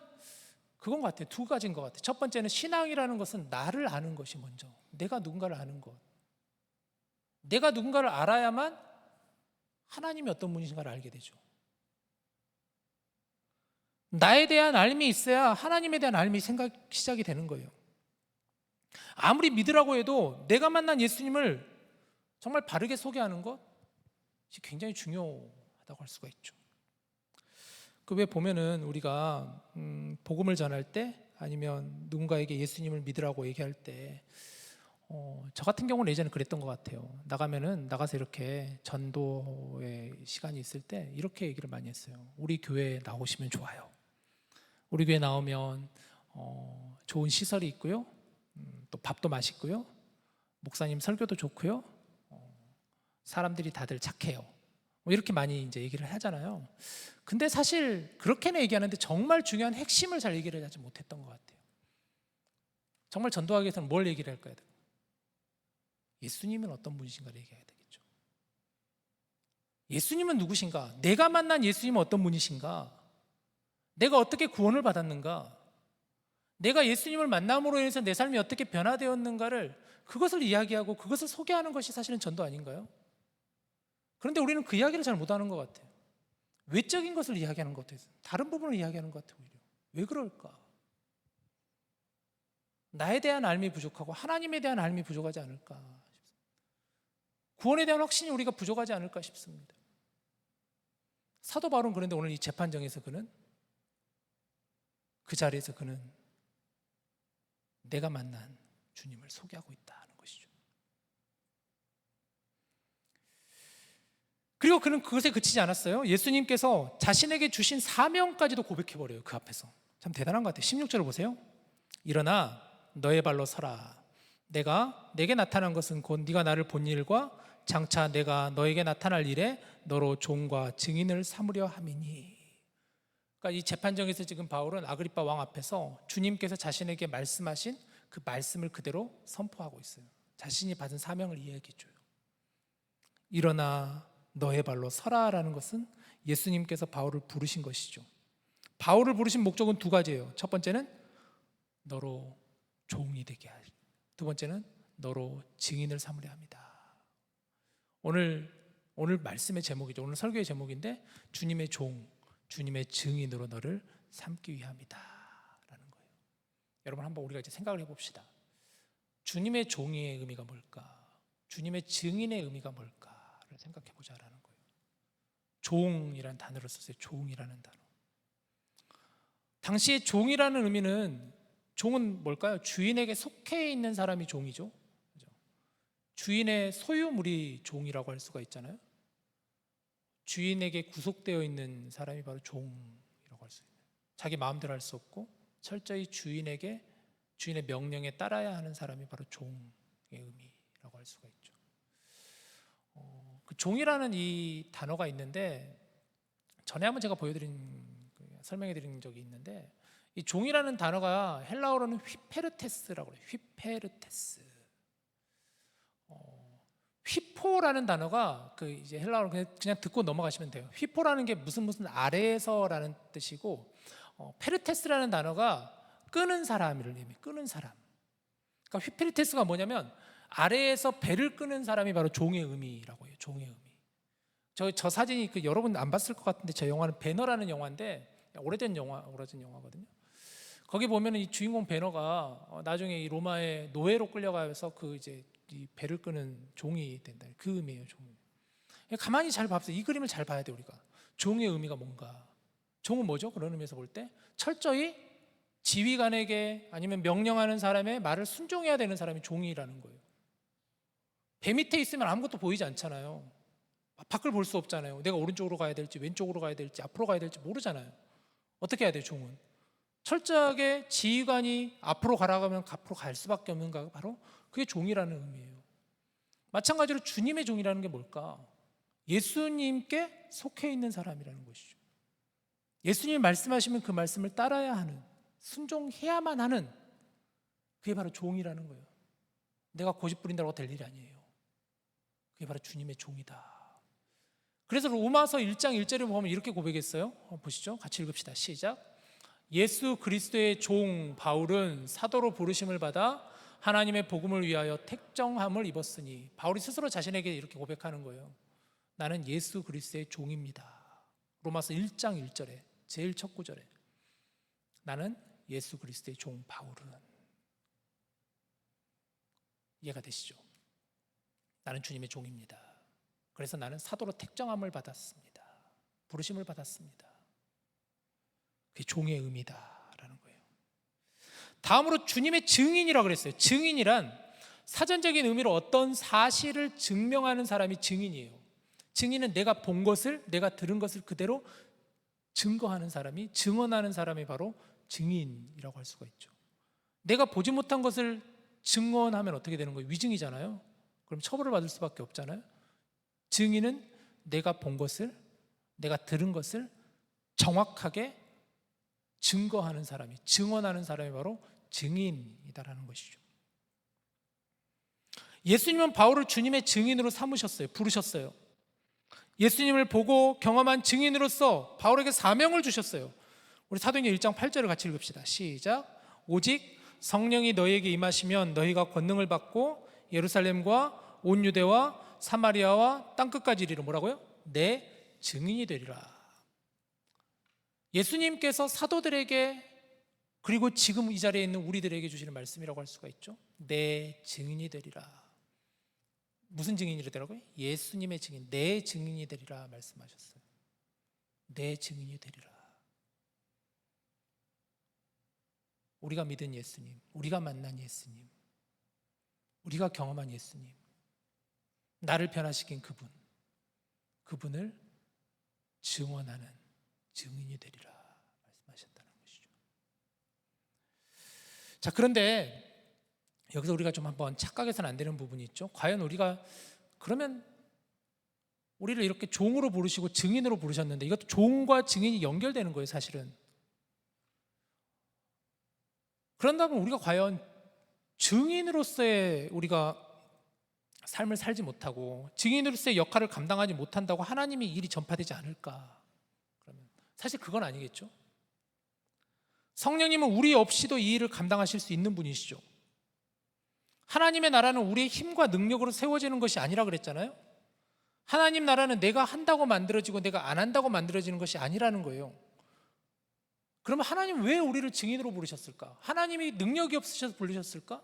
그건 것 같아요. 두 가지인 것 같아요. 첫 번째는, 신앙이라는 것은 나를 아는 것이 먼저, 내가 누군가를 아는 것. 내가 누군가를 알아야만 하나님이 어떤 분이신가를 알게 되죠. 나에 대한 알미 있어야 하나님에 대한 알미 시작이 되는 거예요. 아무리 믿으라고 해도 내가 만난 예수님을 정말 바르게 소개하는 것이 굉장히 중요하다고 할 수가 있죠. 그 왜 보면은 우리가 복음을 전할 때, 아니면 누군가에게 예수님을 믿으라고 얘기할 때, 저 같은 경우는 예전에 그랬던 것 같아요. 나가서 이렇게 전도의 시간이 있을 때 이렇게 얘기를 많이 했어요. 우리 교회에 나오시면 좋아요. 우리 교회 나오면 좋은 시설이 있고요, 또 밥도 맛있고요, 목사님 설교도 좋고요, 사람들이 다들 착해요. 뭐 이렇게 많이 이제 얘기를 하잖아요. 근데 사실 그렇게는 얘기하는데 정말 중요한 핵심을 잘 얘기를 하지 못했던 것 같아요. 정말 전도하기 위해서는 뭘 얘기를 할까요? 예수님은 어떤 분이신가를 얘기해야 되겠죠. 예수님은 누구신가? 내가 만난 예수님은 어떤 분이신가? 내가 어떻게 구원을 받았는가? 내가 예수님을 만남으로 인해서 내 삶이 어떻게 변화되었는가를, 그것을 이야기하고 그것을 소개하는 것이 사실은 전도 아닌가요? 그런데 우리는 그 이야기를 잘 못하는 것 같아요. 외적인 것을 이야기하는 것 같아요. 다른 부분을 이야기하는 것 같아요. 오히려. 왜 그럴까? 나에 대한 알미 부족하고 하나님에 대한 알미 부족하지 않을까 싶습니다. 구원에 대한 확신이 우리가 부족하지 않을까 싶습니다. 사도 바울은 그런데 오늘 이 재판정에서 그 자리에서 그는 내가 만난 주님을 소개하고 있다는 것이죠. 그리고 그는 그것에 그치지 않았어요. 예수님께서 자신에게 주신 사명까지도 고백해버려요. 그 앞에서. 참 대단한 것 같아요. 16절을 보세요. 일어나 너의 발로 서라. 내가 내게 나타난 것은 곧 네가 나를 본 일과 장차 내가 너에게 나타날 일에 너로 종과 증인을 삼으려 함이니. 그러니까 이 재판정에서 지금 바울은 아그리빠 왕 앞에서 주님께서 자신에게 말씀하신 그 말씀을 그대로 선포하고 있어요. 자신이 받은 사명을 이야기해줘요. 일어나 너의 발로 서라라는 것은 예수님께서 바울을 부르신 것이죠. 바울을 부르신 목적은 두 가지예요. 첫 번째는 너로 종이 되게 할, 두 번째는 너로 증인을 삼으려 합니다. 오늘 말씀의 제목이죠. 오늘 설교의 제목인데, 주님의 종, 주님의 증인으로 너를 삼기 위함이다 라는 거예요. 여러분, 한번 우리가 이제 생각을 해봅시다. 주님의 종의 의미가 뭘까? 주님의 증인의 의미가 뭘까를 생각해 보자라는 거예요. 종이라는 단어를 썼어요. 종이라는 단어. 당시에 종이라는 의미는, 종은 뭘까요? 주인에게 속해 있는 사람이 종이죠. 그죠? 주인의 소유물이 종이라고 할 수가 있잖아요. 주인에게 구속되어 있는 사람이 바로 종이라고 할 수 있어요. 자기 마음대로 할 수 없고 철저히 주인의 명령에 따라야 하는 사람이 바로 종의 의미라고 종이라고 할 수가 있죠. 그 종이라는 이 단어가 있는데 전에 한번 제가 설명해 드린 적이 있는데 이 종이라는 단어가 헬라어로는 휘페르테스라고 해요. 휘페르테스. 휘포라는 단어가 그 이제 헬라어로 그냥 듣고 넘어가시면 돼요. 휘포라는 게 무슨 아래에서라는 뜻이고 페르테스라는 단어가 끄는 사람을 의미, 끄는 사람. 그러니까 휘페르테스가 뭐냐면 아래에서 배를 끄는 사람이 바로 종의 의미라고 해요. 종의 의미. 저 사진이 여러분 안 봤을 것 같은데 저 영화는 배너라는 영화인데 오래전 영화거든요. 거기 보면은 이 주인공 배너가 나중에 이 로마의 노예로 끌려가서 이제 이 배를 끄는 종이 된다. 그 의미예요, 종. 가만히 잘 봐보세요. 이 그림을 잘 봐야 돼 우리가. 종의 의미가 뭔가. 종은 뭐죠? 그런 의미에서 볼 때 철저히 지휘관에게 아니면 명령하는 사람의 말을 순종해야 되는 사람이 종이라는 거예요. 배 밑에 있으면 아무것도 보이지 않잖아요. 밖을 볼 수 없잖아요. 내가 오른쪽으로 가야 될지 왼쪽으로 가야 될지 앞으로 가야 될지 모르잖아요. 어떻게 해야 돼요, 종은? 철저하게 지휘관이 앞으로 가라고 하면 앞으로 갈 수밖에 없는 가 바로 그게 종이라는 의미예요. 마찬가지로 주님의 종이라는 게 뭘까? 예수님께 속해 있는 사람이라는 것이죠. 예수님이 말씀하시면 그 말씀을 따라야 하는, 순종해야만 하는, 그게 바로 종이라는 거예요. 내가 고집 부린다고 될 일이 아니에요. 그게 바로 주님의 종이다. 그래서 로마서 1장 1절에 보면 이렇게 고백했어요. 보시죠. 같이 읽읍시다. 시작. 예수 그리스도의 종 바울은 사도로 부르심을 받아 하나님의 복음을 위하여 택정함을 입었으니, 바울이 스스로 자신에게 이렇게 고백하는 거예요. 나는 예수 그리스도의 종입니다. 로마서 1장 1절에 제일 첫 구절에 나는 예수 그리스도의 종 바울은. 이해가 되시죠? 나는 주님의 종입니다. 그래서 나는 사도로 택정함을 받았습니다. 부르심을 받았습니다. 그게 종의 의미다라는 거예요. 다음으로 주님의 증인이라고 그랬어요. 증인이란 사전적인 의미로 어떤 사실을 증명하는 사람이 증인이에요. 증인은 내가 본 것을, 내가 들은 것을 그대로 증거하는 사람이, 증언하는 사람이 바로 증인이라고 할 수가 있죠. 내가 보지 못한 것을 증언하면 어떻게 되는 거예요? 위증이잖아요. 그럼 처벌을 받을 수밖에 없잖아요. 증인은 내가 본 것을, 내가 들은 것을 정확하게 증거하는 사람이, 증언하는 사람이 바로 증인이다라는 것이죠. 예수님은 바울을 주님의 증인으로 삼으셨어요. 부르셨어요. 예수님을 보고 경험한 증인으로서 바울에게 사명을 주셨어요. 우리 사도행전 1장 8절을 같이 읽읍시다. 시작. 오직 성령이 너희에게 임하시면 너희가 권능을 받고 예루살렘과 온 유대와 사마리아와 땅끝까지 이르러 뭐라고요? 내 증인이 되리라. 예수님께서 사도들에게 그리고 지금 이 자리에 있는 우리들에게 주시는 말씀이라고 할 수가 있죠. 내 증인이 되리라. 무슨 증인이 되라고요? 예수님의 증인, 내 증인이 되리라 말씀하셨어요. 내 증인이 되리라. 우리가 믿은 예수님, 우리가 만난 예수님, 우리가 경험한 예수님, 나를 변화시킨 그분을 증언하는 증인이 되리라 말씀하셨다는 것이죠. 자, 그런데 여기서 우리가 좀 한번 착각해서는 안 되는 부분이 있죠. 과연 우리가 그러면 우리를 이렇게 종으로 부르시고 증인으로 부르셨는데 이것도 종과 증인이 연결되는 거예요, 사실은. 그런다면 우리가 과연 증인으로서의 우리가 삶을 살지 못하고 증인으로서의 역할을 감당하지 못한다고 하나님이 일이 전파되지 않을까? 그러면 사실 그건 아니겠죠. 성령님은 우리 없이도 이 일을 감당하실 수 있는 분이시죠. 하나님의 나라는 우리의 힘과 능력으로 세워지는 것이 아니라 그랬잖아요. 하나님 나라는 내가 한다고 만들어지고 내가 안 한다고 만들어지는 것이 아니라는 거예요. 그러면 하나님 왜 우리를 증인으로 부르셨을까? 하나님이 능력이 없으셔서 부르셨을까?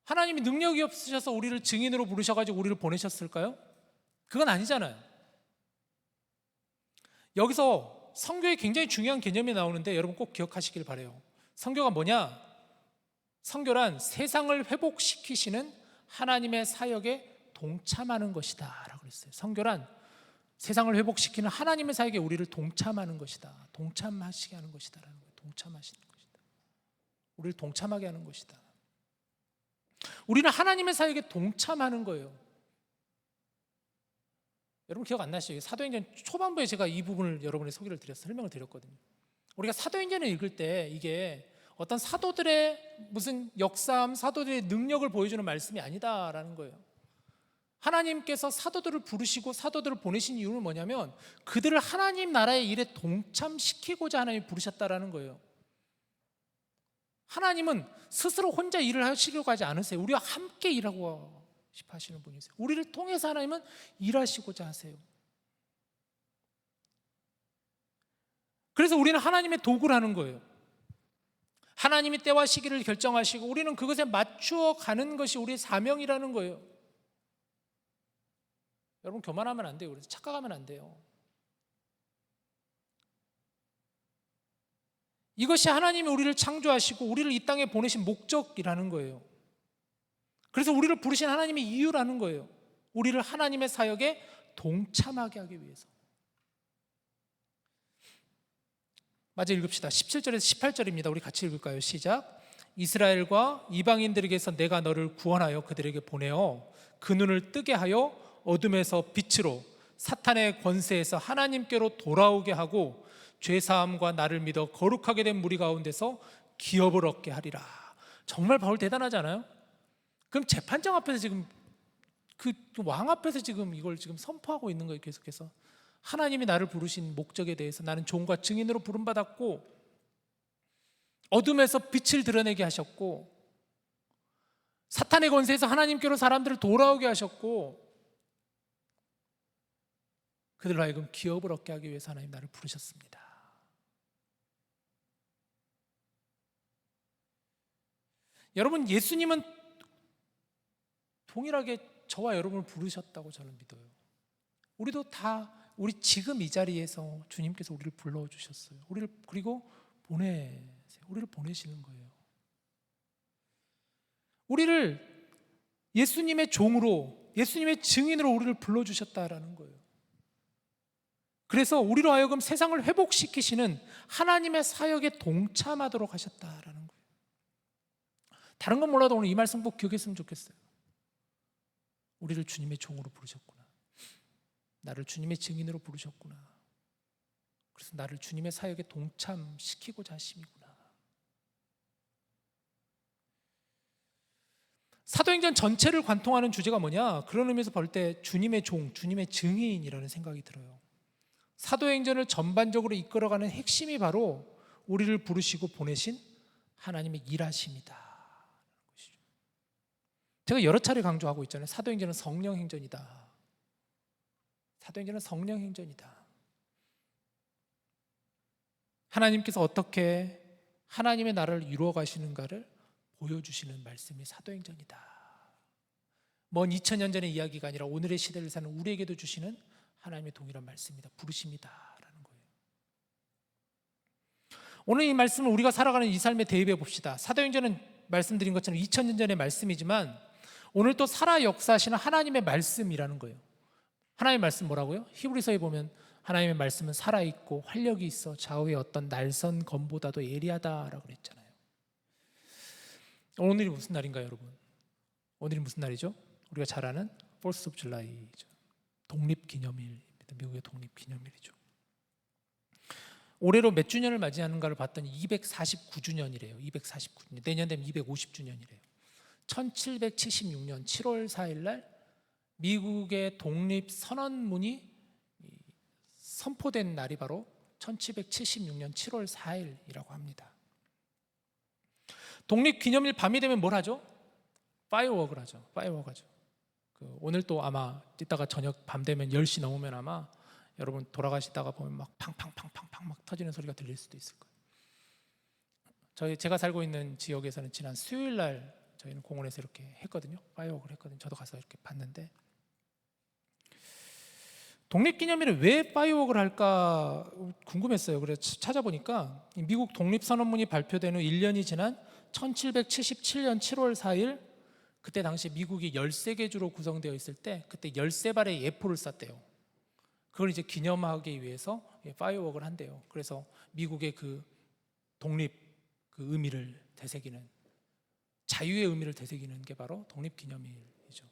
하나님이 능력이 없으셔서 우리를 증인으로 부르셔가지고 우리를 보내셨을까요? 그건 아니잖아요. 여기서 선교에 굉장히 중요한 개념이 나오는데 여러분 꼭 기억하시길 바라요. 선교가 뭐냐? 선교란 세상을 회복시키시는 하나님의 사역에 동참하는 것이다 라고 그랬어요. 선교란 세상을 회복시키는 하나님의 사역에 우리를 동참하는 것이다. 동참하시게 하는 것이다 라는 거예요. 동참하시는 것이다. 우리를 동참하게 하는 것이다. 우리는 하나님의 사역에 동참하는 거예요. 여러분 기억 안 나시죠? 사도행전 초반부에 제가 이 부분을 여러분의 소개를 설명을 드렸거든요. 우리가 사도행전을 읽을 때 이게 어떤 사도들의 무슨 역사함, 사도들의 능력을 보여주는 말씀이 아니다라는 거예요. 하나님께서 사도들을 부르시고 사도들을 보내신 이유는 뭐냐면 그들을 하나님 나라의 일에 동참시키고자 하나님이 부르셨다라는 거예요. 하나님은 스스로 혼자 일을 하시려고 하지 않으세요. 우리와 함께 일하고 싶어 하시는 분이세요. 우리를 통해서 하나님은 일하시고자 하세요. 그래서 우리는 하나님의 도구라는 거예요. 하나님이 때와 시기를 결정하시고 우리는 그것에 맞추어 가는 것이 우리의 사명이라는 거예요. 여러분 교만하면 안 돼요. 그래서 착각하면 안 돼요. 이것이 하나님이 우리를 창조하시고 우리를 이 땅에 보내신 목적이라는 거예요. 그래서 우리를 부르신 하나님의 이유라는 거예요. 우리를 하나님의 사역에 동참하게 하기 위해서. 마저 읽읍시다. 17절에서 18절입니다. 우리 같이 읽을까요? 시작. 이스라엘과 이방인들에게서 내가 너를 구원하여 그들에게 보내어 그 눈을 뜨게 하여 어둠에서 빛으로 사탄의 권세에서 하나님께로 돌아오게 하고 죄사함과 나를 믿어 거룩하게 된 무리 가운데서 기업을 얻게 하리라. 정말 바울 대단하지 않아요? 그럼 재판장 앞에서 지금 그 왕 앞에서 지금 이걸 지금 선포하고 있는 거예요. 계속해서 하나님이 나를 부르신 목적에 대해서 나는 종과 증인으로 부름받았고 어둠에서 빛을 드러내게 하셨고 사탄의 권세에서 하나님께로 사람들을 돌아오게 하셨고 그들로 하여금 기업을 얻게 하기 위해서 하나님 나를 부르셨습니다. 여러분 예수님은 동일하게 저와 여러분을 부르셨다고 저는 믿어요. 우리도 다 우리 지금 이 자리에서 주님께서 우리를 불러주셨어요. 우리를 그리고 우리를 보내시는 거예요. 우리를 예수님의 종으로 예수님의 증인으로 우리를 불러주셨다라는 거예요. 그래서 우리로 하여금 세상을 회복시키시는 하나님의 사역에 동참하도록 하셨다라는 거예요. 다른 건 몰라도 오늘 이 말씀 꼭 기억했으면 좋겠어요. 우리를 주님의 종으로 부르셨구나. 나를 주님의 증인으로 부르셨구나. 그래서 나를 주님의 사역에 동참시키고자 하심이구나. 사도행전 전체를 관통하는 주제가 뭐냐? 그런 의미에서 볼 때 주님의 종, 주님의 증인이라는 생각이 들어요. 사도행전을 전반적으로 이끌어가는 핵심이 바로 우리를 부르시고 보내신 하나님의 일하심이다. 제가 여러 차례 강조하고 있잖아요. 사도행전은 성령 행전이다. 사도행전은 성령 행전이다. 하나님께서 어떻게 하나님의 나라를 이루어 가시는가를 보여주시는 말씀이 사도행전이다. 먼 2000년 전의 이야기가 아니라 오늘의 시대를 사는 우리에게도 주시는 하나님의 동일한 말씀이다. 부르심이다라는 거예요. 오늘 이 말씀을 우리가 살아가는 이 삶에 대입해 봅시다. 사도행전은 말씀드린 것처럼 2000년 전의 말씀이지만 오늘 또 살아 역사하시는 하나님의 말씀이라는 거예요. 하나님의 말씀 뭐라고요? 히브리서에 보면 하나님의 말씀은 살아있고 활력이 있어 좌우의 어떤 날선 검보다도 예리하다라고 그랬잖아요. 오늘이 무슨 날인가요, 여러분? 오늘이 무슨 날이죠? 우리가 잘 아는 4th of July죠. 독립기념일입니다. 미국의 독립기념일이죠. 올해로 몇 주년을 맞이하는가를 봤더니 249주년이래요. 249주년. 내년 되면 250주년이래요. 1776년 7월 4일 날 미국의 독립선언문이 선포된 날이 바로 1776년 7월 4일이라고 합니다. 독립기념일 밤이 되면 뭘 하죠? 파이어워크를 하죠. 파이어워크 하죠. 오늘 또 아마 이따가 저녁 밤 되면 10시 넘으면 아마 여러분 돌아가시다가 보면 막 팡팡팡팡팡 막 터지는 소리가 들릴 수도 있을 거예요. 제가 살고 있는 지역에서는 지난 수요일 날 저희는 공원에서 이렇게 했거든요. 파이어워크를 했거든요. 저도 가서 이렇게 봤는데 독립기념일에 왜 파이어워크를 할까 궁금했어요. 그래서 찾아보니까 미국 독립선언문이 발표된 후 1년이 지난 1777년 7월 4일 그때 당시 미국이 13개 주로 구성되어 있을 때 그때 13발의 예포를 쐈대요. 그걸 이제 기념하기 위해서 파이어워크를 한대요. 그래서 미국의 그 독립 그 의미를 되새기는 자유의 의미를 되새기는 게 바로 독립기념일이죠.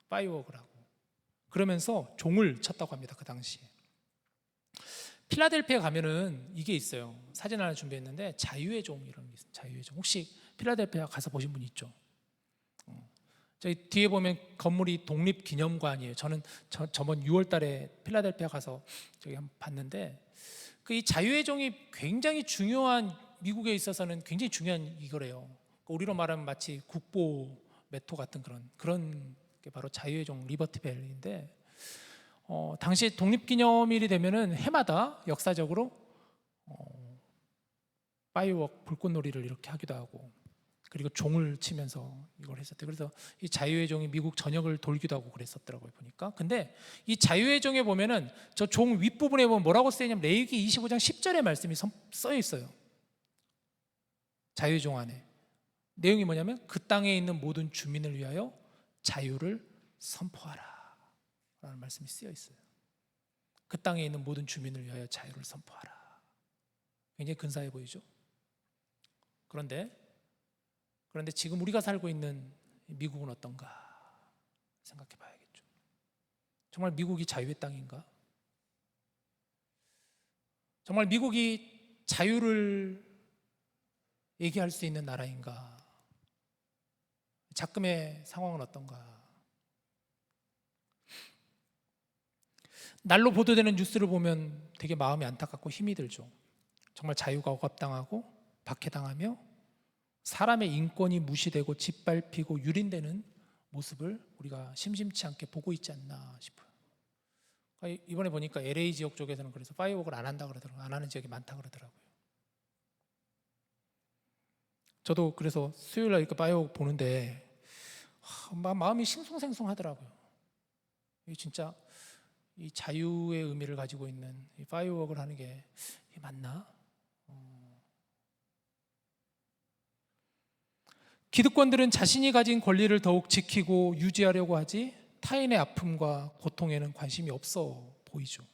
파이어워크를 하고 그러면서 종을 쳤다고 합니다. 그 당시에 필라델피아 가면은 이게 있어요. 사진 하나 준비했는데 자유의 종 이런 게 있어요. 자유의 종. 혹시 필라델피아 가서 보신 분 있죠? 저희 뒤에 보면 건물이 독립기념관이에요. 저는 저번 6월 달에 필라델피아 가서 저기 한번 봤는데 그 이 자유의 종이 굉장히 중요한, 미국에 있어서는 굉장히 중요한 이거래요. 우리로 말하면 마치 국보 메토 같은 그런 게 바로 자유의 종 리버티 벨인데 당시 독립기념일이 되면은 해마다 역사적으로 파이어워크 불꽃놀이를 이렇게 하기도 하고 그리고 종을 치면서 이걸 했었대요. 그래서 이 자유의 종이 미국 전역을 돌기도 하고 그랬었더라고요, 보니까. 근데 이 자유의 종에 보면은 저 종 윗부분에 보면 뭐라고 쓰여있냐면 레위기 25장 10절의 말씀이 써 있어요. 자유의 종 안에 내용이 뭐냐면 그 땅에 있는 모든 주민을 위하여 자유를 선포하라 라는 말씀이 쓰여 있어요. 그 땅에 있는 모든 주민을 위하여 자유를 선포하라. 굉장히 근사해 보이죠? 그런데 지금 우리가 살고 있는 미국은 어떤가 생각해 봐야겠죠. 정말 미국이 자유의 땅인가? 정말 미국이 자유를 얘기할 수 있는 나라인가? 작금의 상황은 어떤가? 날로 보도되는 뉴스를 보면 되게 마음이 안타깝고 힘이 들죠. 정말 자유가 억압당하고 박해당하며 사람의 인권이 무시되고 짓밟히고 유린되는 모습을 우리가 심심치 않게 보고 있지 않나 싶어요. 이번에 보니까 LA 지역 쪽에서는 그래서 파이어워크를 안 한다 그러더라고요. 안 하는 지역이 많다 그러더라고요. 저도 그래서 수요일 날 이렇게 파이어워크 보는데 마음이 싱숭생숭하더라고요. 이 진짜 이 자유의 의미를 가지고 있는 이 파이어워크를 하는 게 맞나? 기득권들은 자신이 가진 권리를 더욱 지키고 유지하려고 하지 타인의 아픔과 고통에는 관심이 없어 보이죠.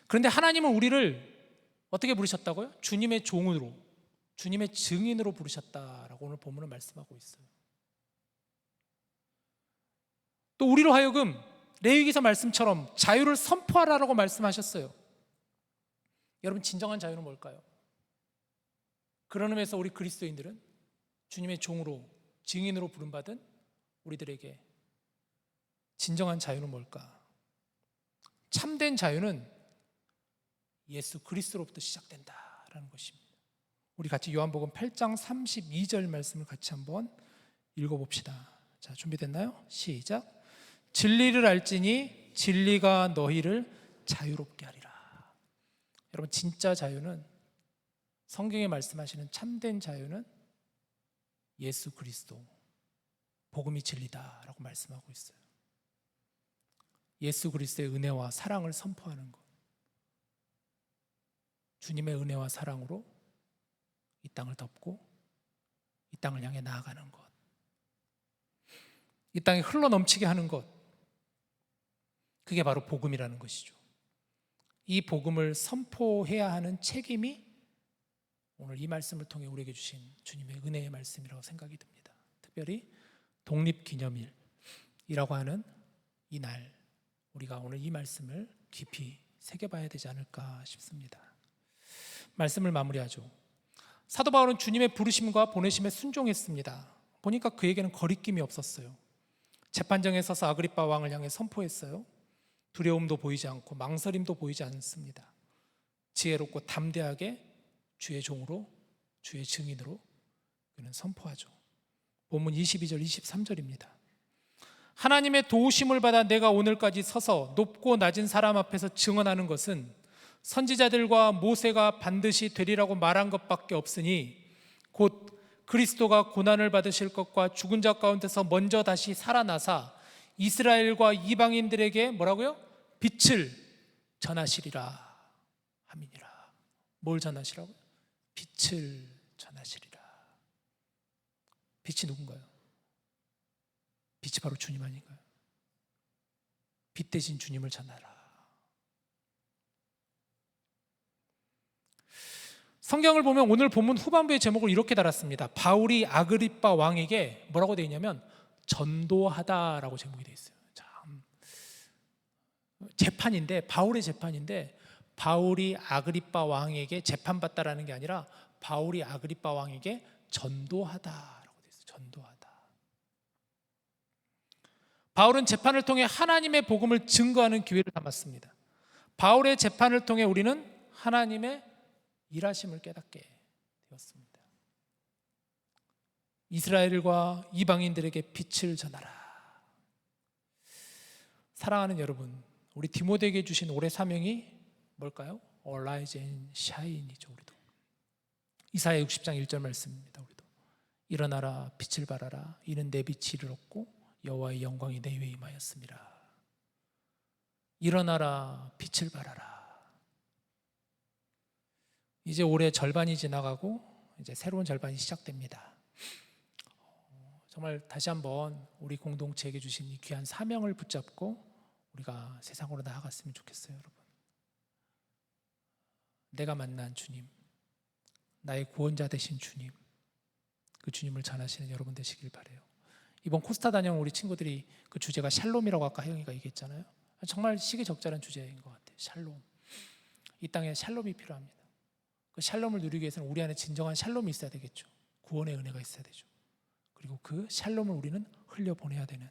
그런데 하나님은 우리를 어떻게 부르셨다고요? 주님의 종으로, 주님의 증인으로 부르셨다라고 오늘 본문은 말씀하고 있어요. 또 우리로 하여금 레위기서 말씀처럼 자유를 선포하라라고 말씀하셨어요. 여러분, 진정한 자유는 뭘까요? 그런 의미에서 우리 그리스도인들은 주님의 종으로, 증인으로 부름받은 우리들에게 진정한 자유는 뭘까? 참된 자유는 예수 그리스도로부터 시작된다라는 것입니다. 우리 같이 요한복음 8장 32절 말씀을 같이 한번 읽어봅시다. 자, 준비됐나요? 시작. 진리를 알지니 진리가 너희를 자유롭게 하리라. 여러분, 진짜 자유는, 성경에 말씀하시는 참된 자유는 예수 그리스도, 복음이 진리다라고 말씀하고 있어요. 예수 그리스도의 은혜와 사랑을 선포하는 것, 주님의 은혜와 사랑으로 이 땅을 덮고 이 땅을 향해 나아가는 것, 이 땅에 흘러넘치게 하는 것, 그게 바로 복음이라는 것이죠. 이 복음을 선포해야 하는 책임이 오늘 이 말씀을 통해 우리에게 주신 주님의 은혜의 말씀이라고 생각이 듭니다. 특별히 독립기념일이라고 하는 이 날, 우리가 오늘 이 말씀을 깊이 새겨봐야 되지 않을까 싶습니다. 말씀을 마무리하죠. 사도 바울은 주님의 부르심과 보내심에 순종했습니다. 보니까 그에게는 거리낌이 없었어요. 재판정에 서서 아그리빠 왕을 향해 선포했어요. 두려움도 보이지 않고 망설임도 보이지 않습니다. 지혜롭고 담대하게 주의 종으로, 주의 증인으로 그는 선포하죠. 본문 22절 23절입니다. 하나님의 도우심을 받아 내가 오늘까지 서서 높고 낮은 사람 앞에서 증언하는 것은 선지자들과 모세가 반드시 되리라고 말한 것밖에 없으니 곧 그리스도가 고난을 받으실 것과 죽은 자 가운데서 먼저 다시 살아나사 이스라엘과 이방인들에게 뭐라고요? 빛을 전하시리라 함이니라. 뭘 전하시라고요? 빛을 전하시리라. 빛이 누군가요? 빛이 바로 주님 아닌가요? 빛 대신 주님을 전하라. 성경을 보면 오늘 본문 후반부의 제목을 이렇게 달았습니다. 바울이 아그리빠 왕에게 뭐라고 되어 있냐면 전도하다라고 제목이 되어 있어요. 참, 재판인데, 바울의 재판인데, 바울이 아그리빠 왕에게 재판받다라는 게 아니라 바울이 아그리빠 왕에게 전도하다라고 되어 있어요. 전도하다. 바울은 재판을 통해 하나님의 복음을 증거하는 기회를 삼았습니다. 바울의 재판을 통해 우리는 하나님의 일하심을 깨닫게 되었습니다. 이스라엘과 이방인들에게 빛을 전하라. 사랑하는 여러분, 우리 디모데에게 주신 올해 사명이 뭘까요? Arise and Shine이죠. 우리도 이사야 60장 1절 말씀입니다. 우리도 일어나라, 빛을 발하라. 이는 내 빛이 이르렀고 여호와의 영광이 내 위에 임하였습니다. 일어나라, 빛을 발하라. 이제 올해 절반이 지나가고 이제 새로운 절반이 시작됩니다. 정말 다시 한번 우리 공동체에게 주신 이 귀한 사명을 붙잡고 우리가 세상으로 나아갔으면 좋겠어요, 여러분. 내가 만난 주님, 나의 구원자 되신 주님, 그 주님을 전하시는 여러분 되시길 바라요. 이번 코스타 다녀온 우리 친구들이 그 주제가 샬롬이라고 아까 하영이가 얘기했잖아요. 정말 시기적절한 주제인 것 같아요. 샬롬. 이 땅에 샬롬이 필요합니다. 그 샬롬을 누리기 위해서는 우리 안에 진정한 샬롬이 있어야 되겠죠. 구원의 은혜가 있어야 되죠. 그리고 그 샬롬을 우리는 흘려보내야 되는,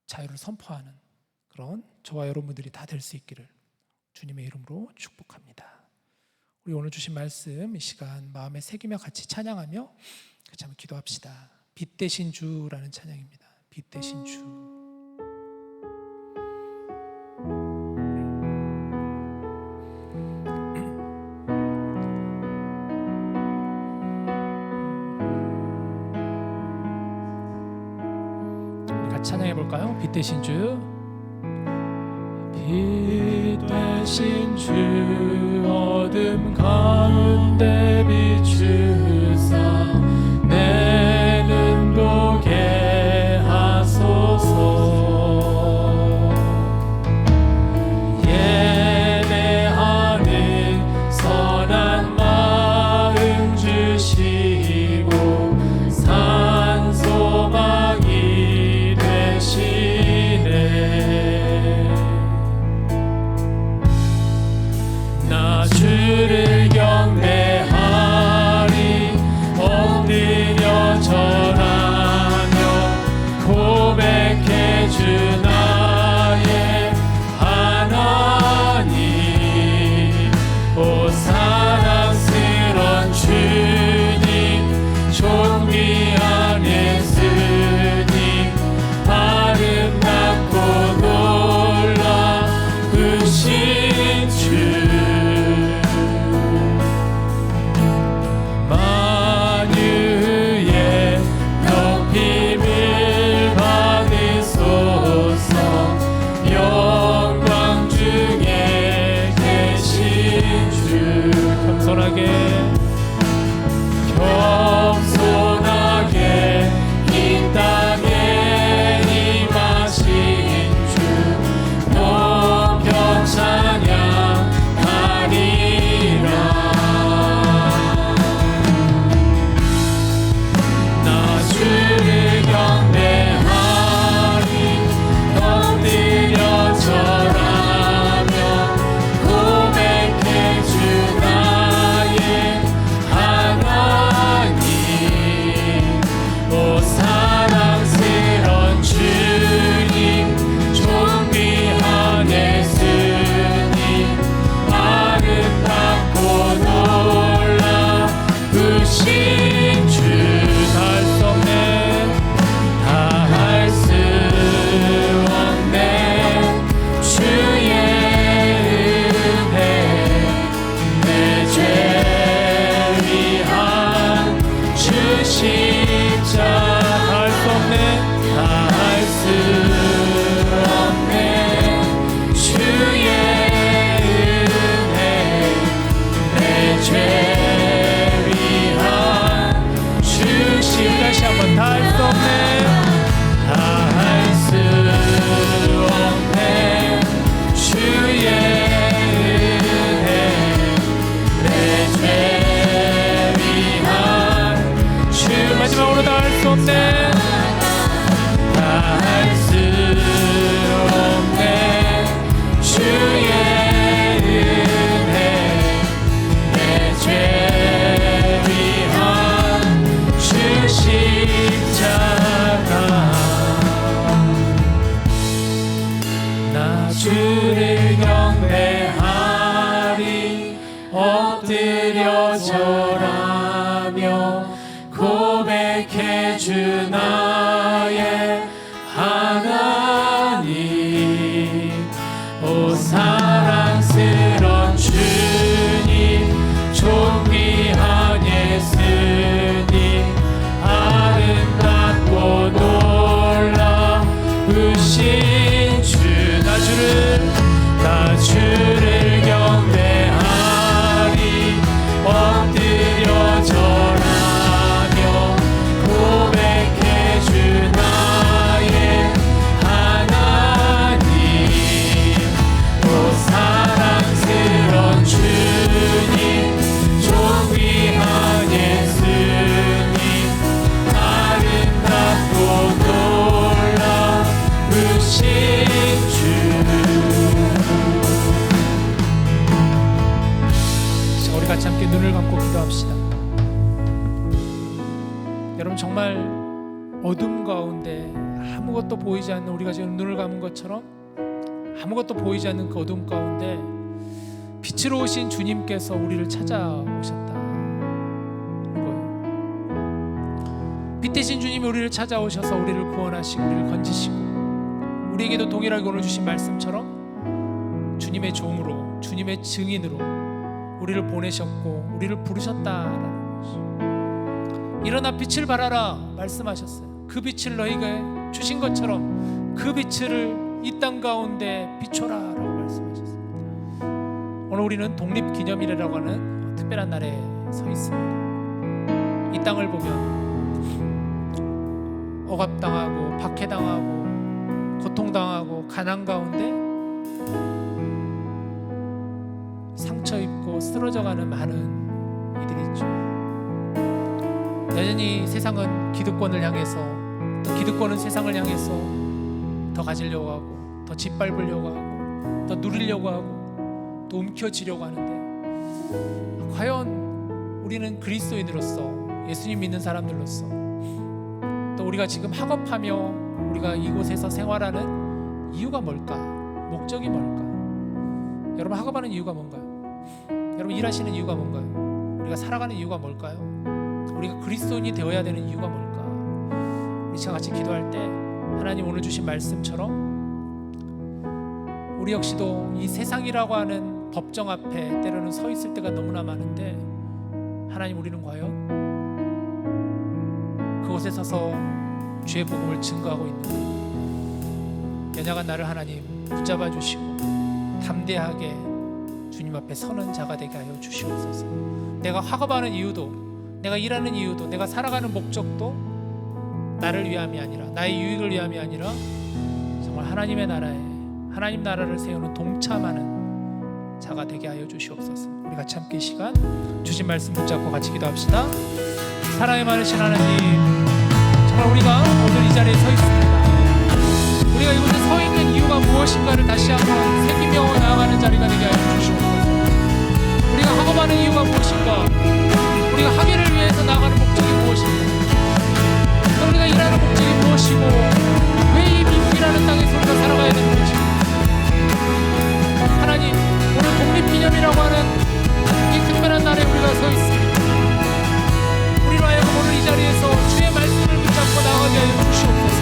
자유를 선포하는 그런 저와 여러분들이 다 될 수 있기를 주님의 이름으로 축복합니다. 우리 오늘 주신 말씀 이 시간 마음에 새기며 같이 찬양하며 같이 한번 기도합시다. 빛 대신 주라는 찬양입니다. 빛 대신 주. 찬양해 볼까요? 빛 대신 주. 빛 대신 주 어둠 가운데 비추사 내 눈 보게 하소서. 예배하는 선한 마음 주시고 산 소망이 나 주를 경배하며 없네 다할 수 없네 주의 은혜 내 죄 위한 주 십자가 나 주를 경배하리 엎드려 절하며 고백해 주 나의 하나님 오 사랑스런 주님 존귀한 예수님 아름답고 놀라우신 주 나 주를 경배하리 엎드려 절하며 고백해 주 나의 하나님 오 사랑스런 주님 존귀한 예수님 아름답고 놀라우신 주 같이 함께 눈을 감고 기도합시다. 여러분 정말 어둠 가운데 아무것도 보이지 않는 우리가 지금 눈을 감은 것처럼 아무것도 보이지 않는 그 어둠 가운데 빛으로 오신 주님께서 우리를 찾아오셨다는 거예요. 빛 대신 주님이 우리를 찾아오셔서 우리를 구원하시고 우리를 건지시고 우리에게도 동일하게 오늘 주신 말씀처럼 주님의 종으로 주님의 증인으로 우리를 보내셨고 우리를 부르셨다라는 것이 일어나 빛을 발하라 말씀하셨어요. 그 빛을 너희에게 주신 것처럼 그 빛을 이 땅 가운데 비춰라라고 말씀하셨습니다. 오늘 우리는 독립기념일이라고 하는 특별한 날에 서 있습니다. 이 땅을 보면 억압당하고 박해당하고 고통당하고 가난 가운데 상처 입고 쓰러져가는 많은 이들이 있죠. 여전히 세상은 기득권을 향해서 또 기득권은 세상을 향해서 더 가지려고 하고 더 짓밟으려고 하고 더 누리려고 하고 또 움켜쥐려고 하는데 과연 우리는 그리스도인으로서 예수님 믿는 사람들로서 또 우리가 지금 학업하며 우리가 이곳에서 생활하는 이유가 뭘까? 목적이 뭘까? 여러분 학업하는 이유가 뭔가요? 여러분 일하시는 이유가 뭔가요? 우리가 살아가는 이유가 뭘까요? 우리가 그리스도인이 되어야 되는 이유가 뭘까? 우리 같이 기도할 때 하나님 오늘 주신 말씀처럼 우리 역시도 이 세상이라고 하는 법정 앞에 때로는 서 있을 때가 너무나 많은데 하나님 우리는 과연 그곳에 서서 주의 복음을 증거하고 있는가? 연약한 나를 하나님 붙잡아 주시고 담대하게 주님 앞에 서는 자가 되게 하여 주시옵소서. 내가 학업하는 이유도 내가 일하는 이유도 내가 살아가는 목적도 나를 위함이 아니라 나의 유익을 위함이 아니라 정말 하나님의 나라에 하나님 나라를 세우는 동참하는 자가 되게 하여 주시옵소서. 우리 같이 함께 이 시간 주신 말씀 붙잡고 같이 기도합시다. 사랑이 많으신 하나님 정말 우리가 오늘 이 자리에 서 있습니다. 우리가 이곳에 서 있는 이유가 무엇인가를 다시 한번 새기며 나아가는 자리가 되게 하여 주시옵소서. 우리가 학업하는 이유가 무엇인가? 우리가 학예를 위해서 나아가는 목적이 무엇인가? 또 우리가 일하는 목적이 무엇이고 왜 이 미국이라는 땅에서 우리가 살아가야 되는 것인가? 하나님 오늘 독립기념이라고 하는 이 특별한 날에 우리가 서 있습니다. 우리로 하여금 오늘 이 자리에서 주의 말씀을 붙잡고 나아가게 하여 주시옵소서.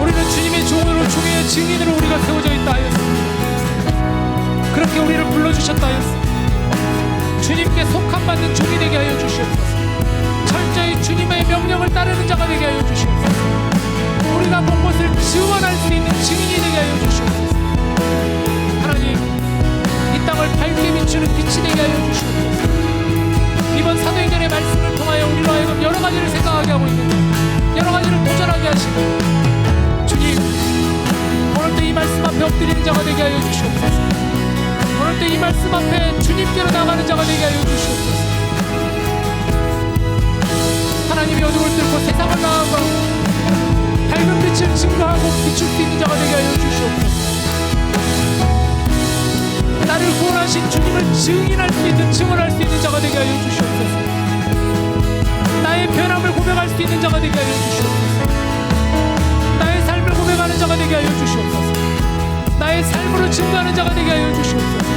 우리는 주님의 종으로 주님의 증인으로 우리가 세워져 있다 하였습니다. 그렇게 우리를 불러주셨다 하였습니다. 주님께 속함받는 종이 되게 하여 주시옵소서. 철저히 주님의 명령을 따르는 자가 되게 하여 주시옵소서. 우리가 본 것을 증언할 수 있는 증인이 되게 하여 주시옵소서. 하나님 이 땅을 밝게 비추는 빛이 되게 하여 주시옵소서. 이번 사도행전의 말씀을 통하여 우리로 하여금 여러 가지를 생각하게 하고 있는데 여러 가지를 도전하게 하시고 주님 오늘도 이 말씀 앞에 엎드리는 자가 되게 하여 주시옵소서. 오늘도 이 말씀 앞에 주님께로 나가는 자가 되게 하여 주시옵소서. 하나님이 어둠을 뚫고 세상을 것을 증거하고 비출 수 있는 자가 되게 하여 주시옵소서. 나를 구원하신 주님을 증인할 수 있는, 증언할 수 있는 자가 되게 하여 주시옵소서. 나의 변함을 고백할 수 있는 자가 되게 하여 주시옵소서. 나의 삶을 고백하는 자가 되게 하여 주시옵소서. 나의 삶으로 증거하는 자가 되게 하여 주시옵소서.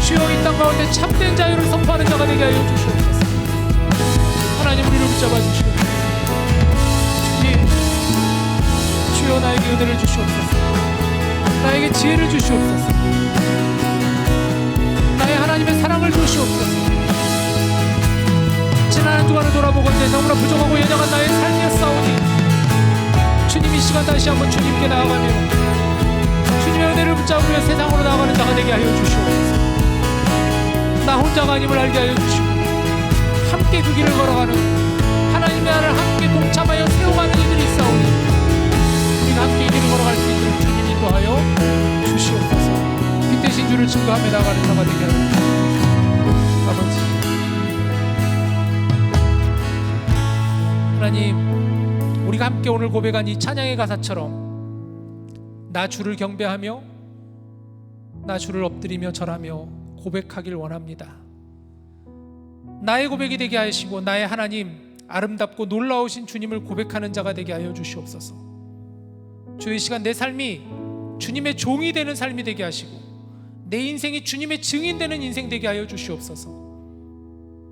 주여, 이 땅 가운데 참된 자유를 선포하는 자가 되게 하여 주시옵소서. 하나님, 우리를 붙잡아 주시옵소서. 주여, 나에게 은혜를 주시옵소서. 나에게 지혜를 주시옵소서. 나의 하나님의 사랑을 주시옵소서. 지난 한 주간을 돌아보건대 너무나 부족하고 연약한 나의 삶이었사오니 주님, 이 시간 다시 한번 주님께 나아가며 주님의 은혜를 붙잡으며 세상으로 나아가는 자가 되게 하여 주시옵소서. 나 혼자가 아님을 알게 하여 주시고 함께 그 길을 걸어가는 하나님의 나라를 함께 동참하여 세워가는 이들이 있사오니 우리가 함께 이 길을 걸어갈 수 있도록 주님 인도하여 주시옵소서. 빛되신 주를 증거하며 나아가는 자가 되게 하여 주시옵소서. 아버지 하나님, 우리가 함께 오늘 고백한 이 찬양의 가사처럼 나 주를 경배하며 나 주를 엎드리며 절하며 고백하길 원합니다. 나의 고백이 되게 하시고 나의 하나님, 아름답고 놀라우신 주님을 고백하는 자가 되게 하여 주시옵소서. 주의 시간 내 삶이 주님의 종이 되는 삶이 되게 하시고 내 인생이 주님의 증인되는 인생 되게 하여 주시옵소서.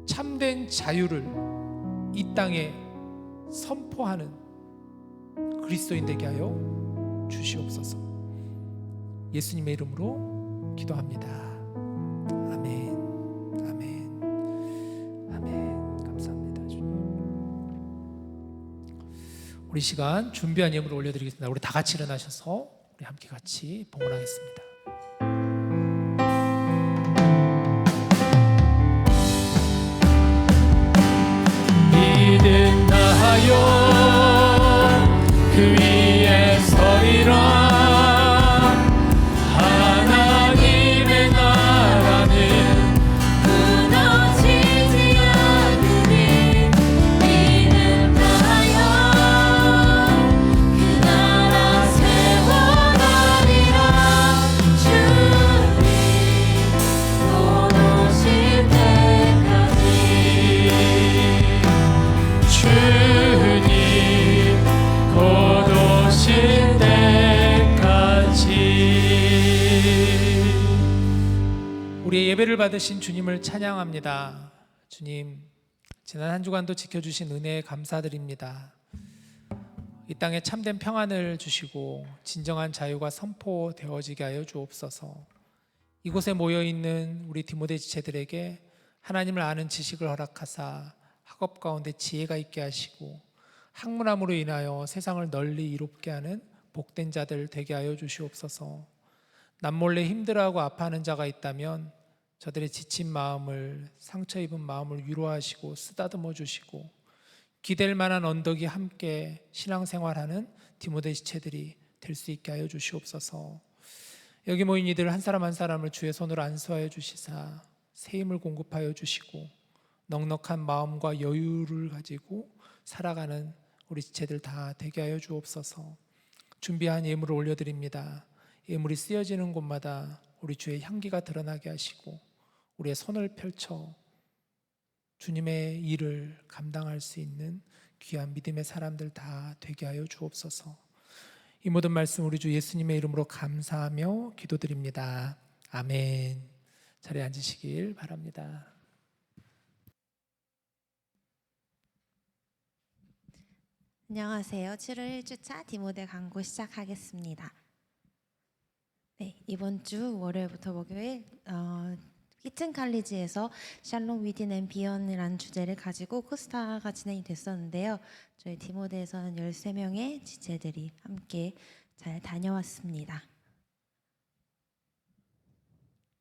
참된 자유를 이 땅에 선포하는 그리스도인 되게 하여 주시옵소서. 예수님의 이름으로 기도합니다. 아멘, 아멘, 아멘. 감사합니다, 주님. 우리 시간 준비한 예물을 올려드리겠습니다. 우리 다 같이 일어나셔서 우리 함께 같이 봉헌하겠습니다. 믿음 나하여 그 위에 서리라. 하나님의 나라는 무너지지 않으리. 믿음 나하여 그 나라 세워가리라. 주님 곧 오실 때까지. 주님 곧 오실 때까지. 우리의 예배를 받으신 주님을 찬양합니다. 주님, 지난 한 주간도 지켜주신 은혜에 감사드립니다. 이 땅에 참된 평안을 주시고 진정한 자유가 선포되어지게 하여 주옵소서. 이곳에 모여있는 우리 디모데 지체들에게 하나님을 아는 지식을 허락하사 학업 가운데 지혜가 있게 하시고 학문함으로 인하여 세상을 널리 이롭게 하는 복된 자들 되게 하여 주시옵소서. 남몰래 힘들어하고 아파하는 자가 있다면 저들의 지친 마음을, 상처 입은 마음을 위로하시고 쓰다듬어 주시고 기댈 만한 언덕이 함께 신앙생활하는 디모데 지체들이 될 수 있게 하여 주시옵소서. 여기 모인 이들 한 사람 한 사람을 주의 손으로 안수하여 주시사 새 힘을 공급하여 주시고 넉넉한 마음과 여유를 가지고 살아가는 우리 지체들 다 되게 하여 주옵소서. 준비한 예물을 올려드립니다. 예물이 쓰여지는 곳마다 우리 주의 향기가 드러나게 하시고 우리의 손을 펼쳐 주님의 일을 감당할 수 있는 귀한 믿음의 사람들 다 되게 하여 주옵소서. 이 모든 말씀 우리 주 예수님의 이름으로 감사하며 기도드립니다. 아멘. 자리에 앉으시길 바랍니다. 안녕하세요. 7월 1주차 디모데 강고 시작하겠습니다. 네, 이번 주 월요일부터 목요일 히튼 칼리지에서 샬롬 위딘 앤 비언이라는 주제를 가지고 코스타가 진행이 됐었는데요. 저희 디모데에서는 13명의 지체들이 함께 잘 다녀왔습니다.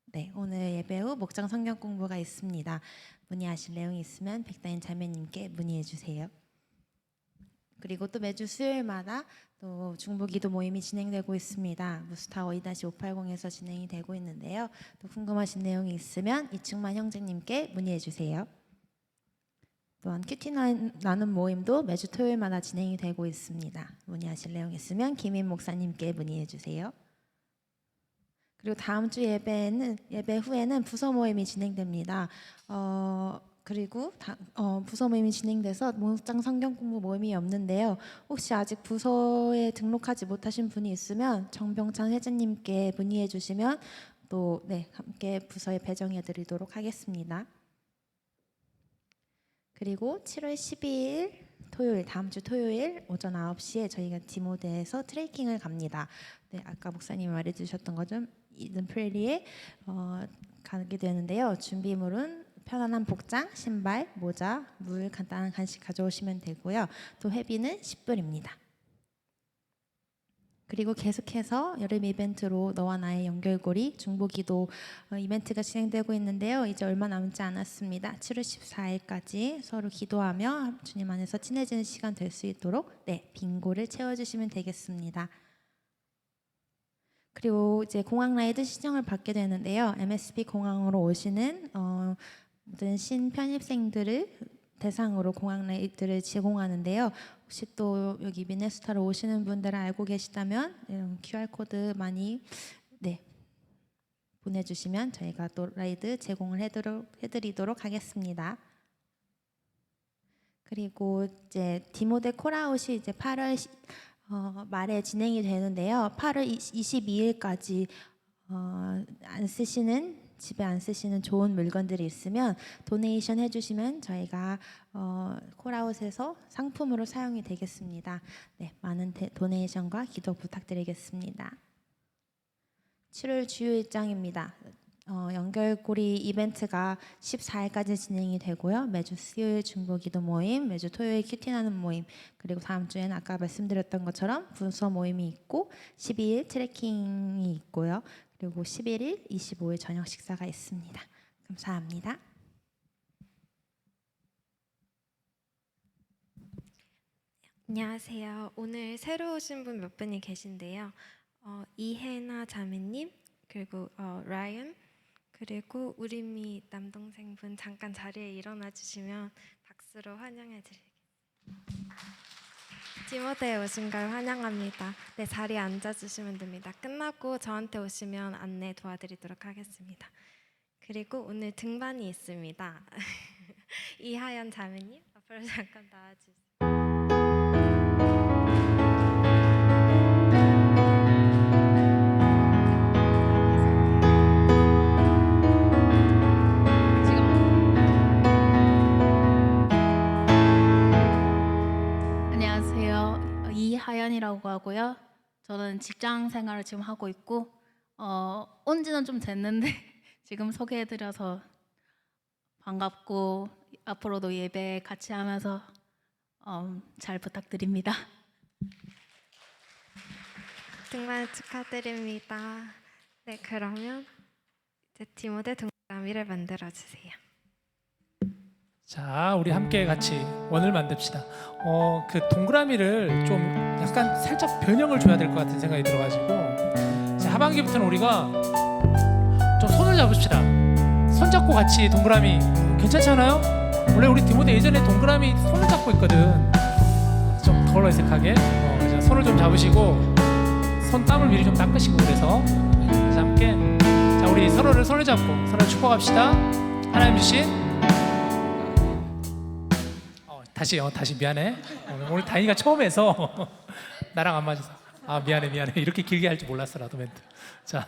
네, 오늘 예배 후 목장 성경 공부가 있습니다. 문의하실 내용이 있으면 백다인 자매님께 문의해 주세요. 그리고 또 매주 수요일마다 또 중보기도 모임이 진행되고 있습니다. 무스타워 2-580에서 진행이 되고 있는데요. 또 궁금하신 내용이 있으면 이충만 형제님께 문의해 주세요. 또한 큐티 나눔 모임도 매주 토요일마다 진행이 되고 있습니다. 문의하실 내용 있으면 김인 목사님께 문의해 주세요. 그리고 다음 주 예배 후에는 부서 모임이 진행됩니다. 그리고 부서 모임이 진행돼서 목장 성경 공부 모임이 없는데요. 혹시 아직 부서에 등록하지 못하신 분이 있으면 정병찬 회장님께 문의해 주시면 또 함께 부서에 배정해 드리도록 하겠습니다. 그리고 7월 12일 토요일, 다음 주 토요일 오전 9시에 저희가 디모데에서 트레이킹을 갑니다. 아까 목사님이 말해주셨던 것좀 이든 프레리에 가게 되는데요. 준비물은 편안한 복장, 신발, 모자, 물, 간단한 간식 가져오시면 되고요. 또 회비는 10불입니다. 그리고 계속해서 여름 이벤트로 너와 나의 연결고리 중보기도 이벤트가 진행되고 있는데요. 이제 얼마 남지 않았습니다. 7월 14일까지 서로 기도하며 주님 안에서 친해지는 시간 될 수 있도록 빙고를 채워주시면 되겠습니다. 그리고 이제 공항 라이드 신청을 받게 되는데요. MSP 공항으로 오시는 모든 신편입생들을 대상으로 공항 라이드를 제공하는데요. 혹시 또 여기 미네소타로 오시는 분들은 알고 계시다면 QR코드 많이 보내주시면 저희가 또 라이드 제공을 해드리도록 하겠습니다. 그리고 이제 디모데 콜아웃이 이제 8월 말에 진행이 되는데요. 8월 22일까지 집에 안 쓰시는 좋은 물건들이 있으면 도네이션 해주시면 저희가 콜아웃에서 상품으로 사용이 되겠습니다. 많은 도네이션과 기도 부탁드리겠습니다. 7월 주요 일정입니다. 연결고리 이벤트가 14일까지 진행이 되고요. 매주 수요일 중보기도 모임, 매주 토요일 큐티 나눔 모임, 그리고 다음 주에는 아까 말씀드렸던 것처럼 부서 모임이 있고 12일 트레킹이 있고요. 그리고 11일, 25일 저녁 식사가 있습니다. 감사합니다. 안녕하세요. 오늘 새로 오신 분 몇 분이 계신데요. 이혜나 자매님, 그리고 라이언, 그리고 우리미 남동생분 잠깐 자리에 일어나 주시면 박수로 환영해 드리겠습니다. 디모데에 오신 걸 환영합니다. 자리에 앉아 주시면 됩니다. 끝나고 저한테 오시면 안내 도와드리도록 하겠습니다. 그리고 오늘 등반이 있습니다. 이하연 자매님 앞으로 잠깐 나와주세요. 안녕하세요. 이하연이라고 하고요. 저는 직장 생활을 지금 하고 있고 온 지는 좀 됐는데 지금 소개해드려서 반갑고 앞으로도 예배 같이 하면서 잘 부탁드립니다. 등반 축하드립니다. 그러면 이제 디모데 동그라미를 만들어 주세요. 자, 우리 함께 같이 원을 만듭시다. 그 동그라미를 좀 약간 살짝 변형을 줘야 될 것 같은 생각이 들어가지고 자, 하반기부터는 우리가 좀 손을 잡읍시다. 손 잡고 같이 동그라미 괜찮지 않아요? 원래 우리 디모데 예전에 동그라미 손을 잡고 있거든. 좀 덜 어색하게 그래서 손을 좀 잡으시고 손땀을 미리 좀 닦으시고 그래서 함께 자, 우리 서로를 손을 잡고 서로 축복합시다. 하나님 주신 다시 미안해. 오늘 다인이가 처음 해서 나랑 안 맞아서 미안해 이렇게 길게 할 줄 몰랐어 나도 멘트. 자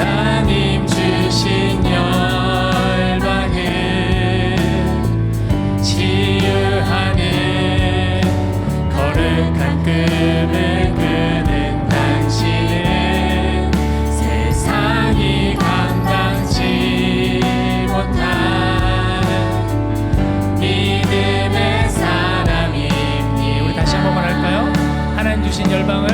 하나님 주신 꿈을 꾸는 당신은 세상이 감당치 못하는 믿음의 사람입니다. 우리 다시 한 번만 할까요? 하나님 주신 열방을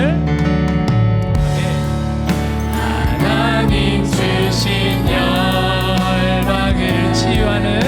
하나님 주신 열방을 치유하는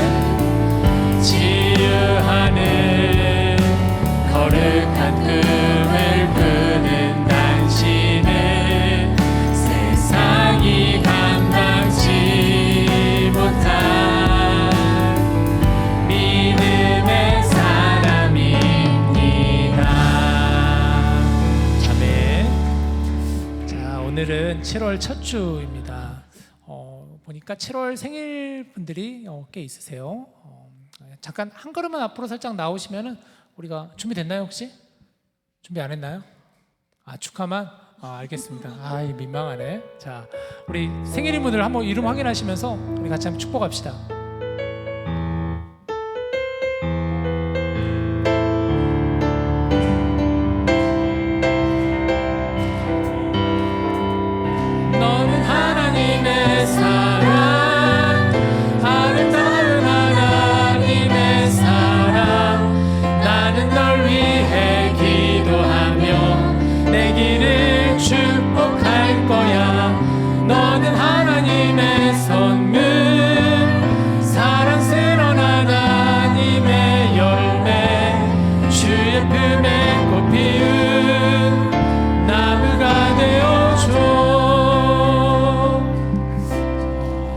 오늘은 7월 첫 주입니다. 보니까 7월 생일 분들이 꽤 있으세요. 잠깐 한 걸음만 앞으로 살짝 나오시면은 우리가 준비됐나요 혹시? 준비 안 했나요? 축하만? 알겠습니다. 민망하네. 자, 우리 생일인 분들 한번 이름 확인하시면서 우리 같이 한번 축복합시다. 너는 하나님의 사랑, 아름다운 하나님의 사랑. 나는 널 위해 기도하며 내 길을 축복할 거야. 너는 하나님의 선물, 사랑스러운 하나님의 열매, 주의 품에 꽃 피운 나무가 되어줘.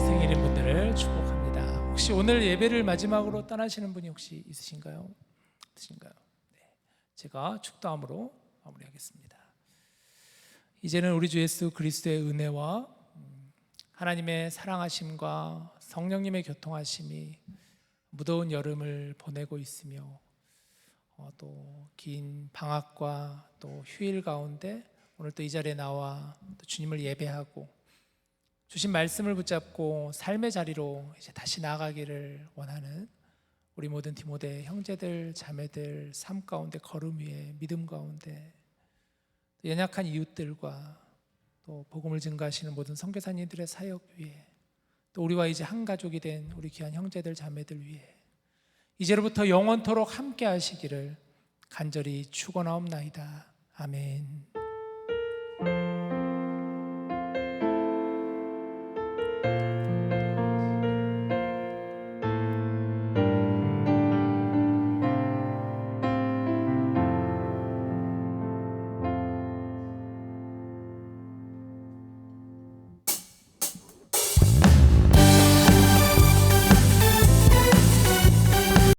생일인 분들을 축복합니다. 혹시 오늘 예배를 마지막으로 떠나시는 분이 혹시 있으신가요? 네. 제가 축도함으로 마무리하겠습니다. 이제는 우리 주 예수 그리스도의 은혜와 하나님의 사랑하심과 성령님의 교통하심이 무더운 여름을 보내고 있으며 또 긴 방학과 또 휴일 가운데 오늘 또 이 자리에 나와 또 주님을 예배하고 주신 말씀을 붙잡고 삶의 자리로 이제 다시 나아가기를 원하는 우리 모든 디모데 형제들 자매들 삶 가운데 걸음 위에 믿음 가운데 연약한 이웃들과 또 복음을 증거하시는 모든 선교사님들의 사역 위에 또 우리와 이제 한 가족이 된 우리 귀한 형제들 자매들 위에 이제로부터 영원토록 함께 하시기를 간절히 축원하옵나이다. 아멘.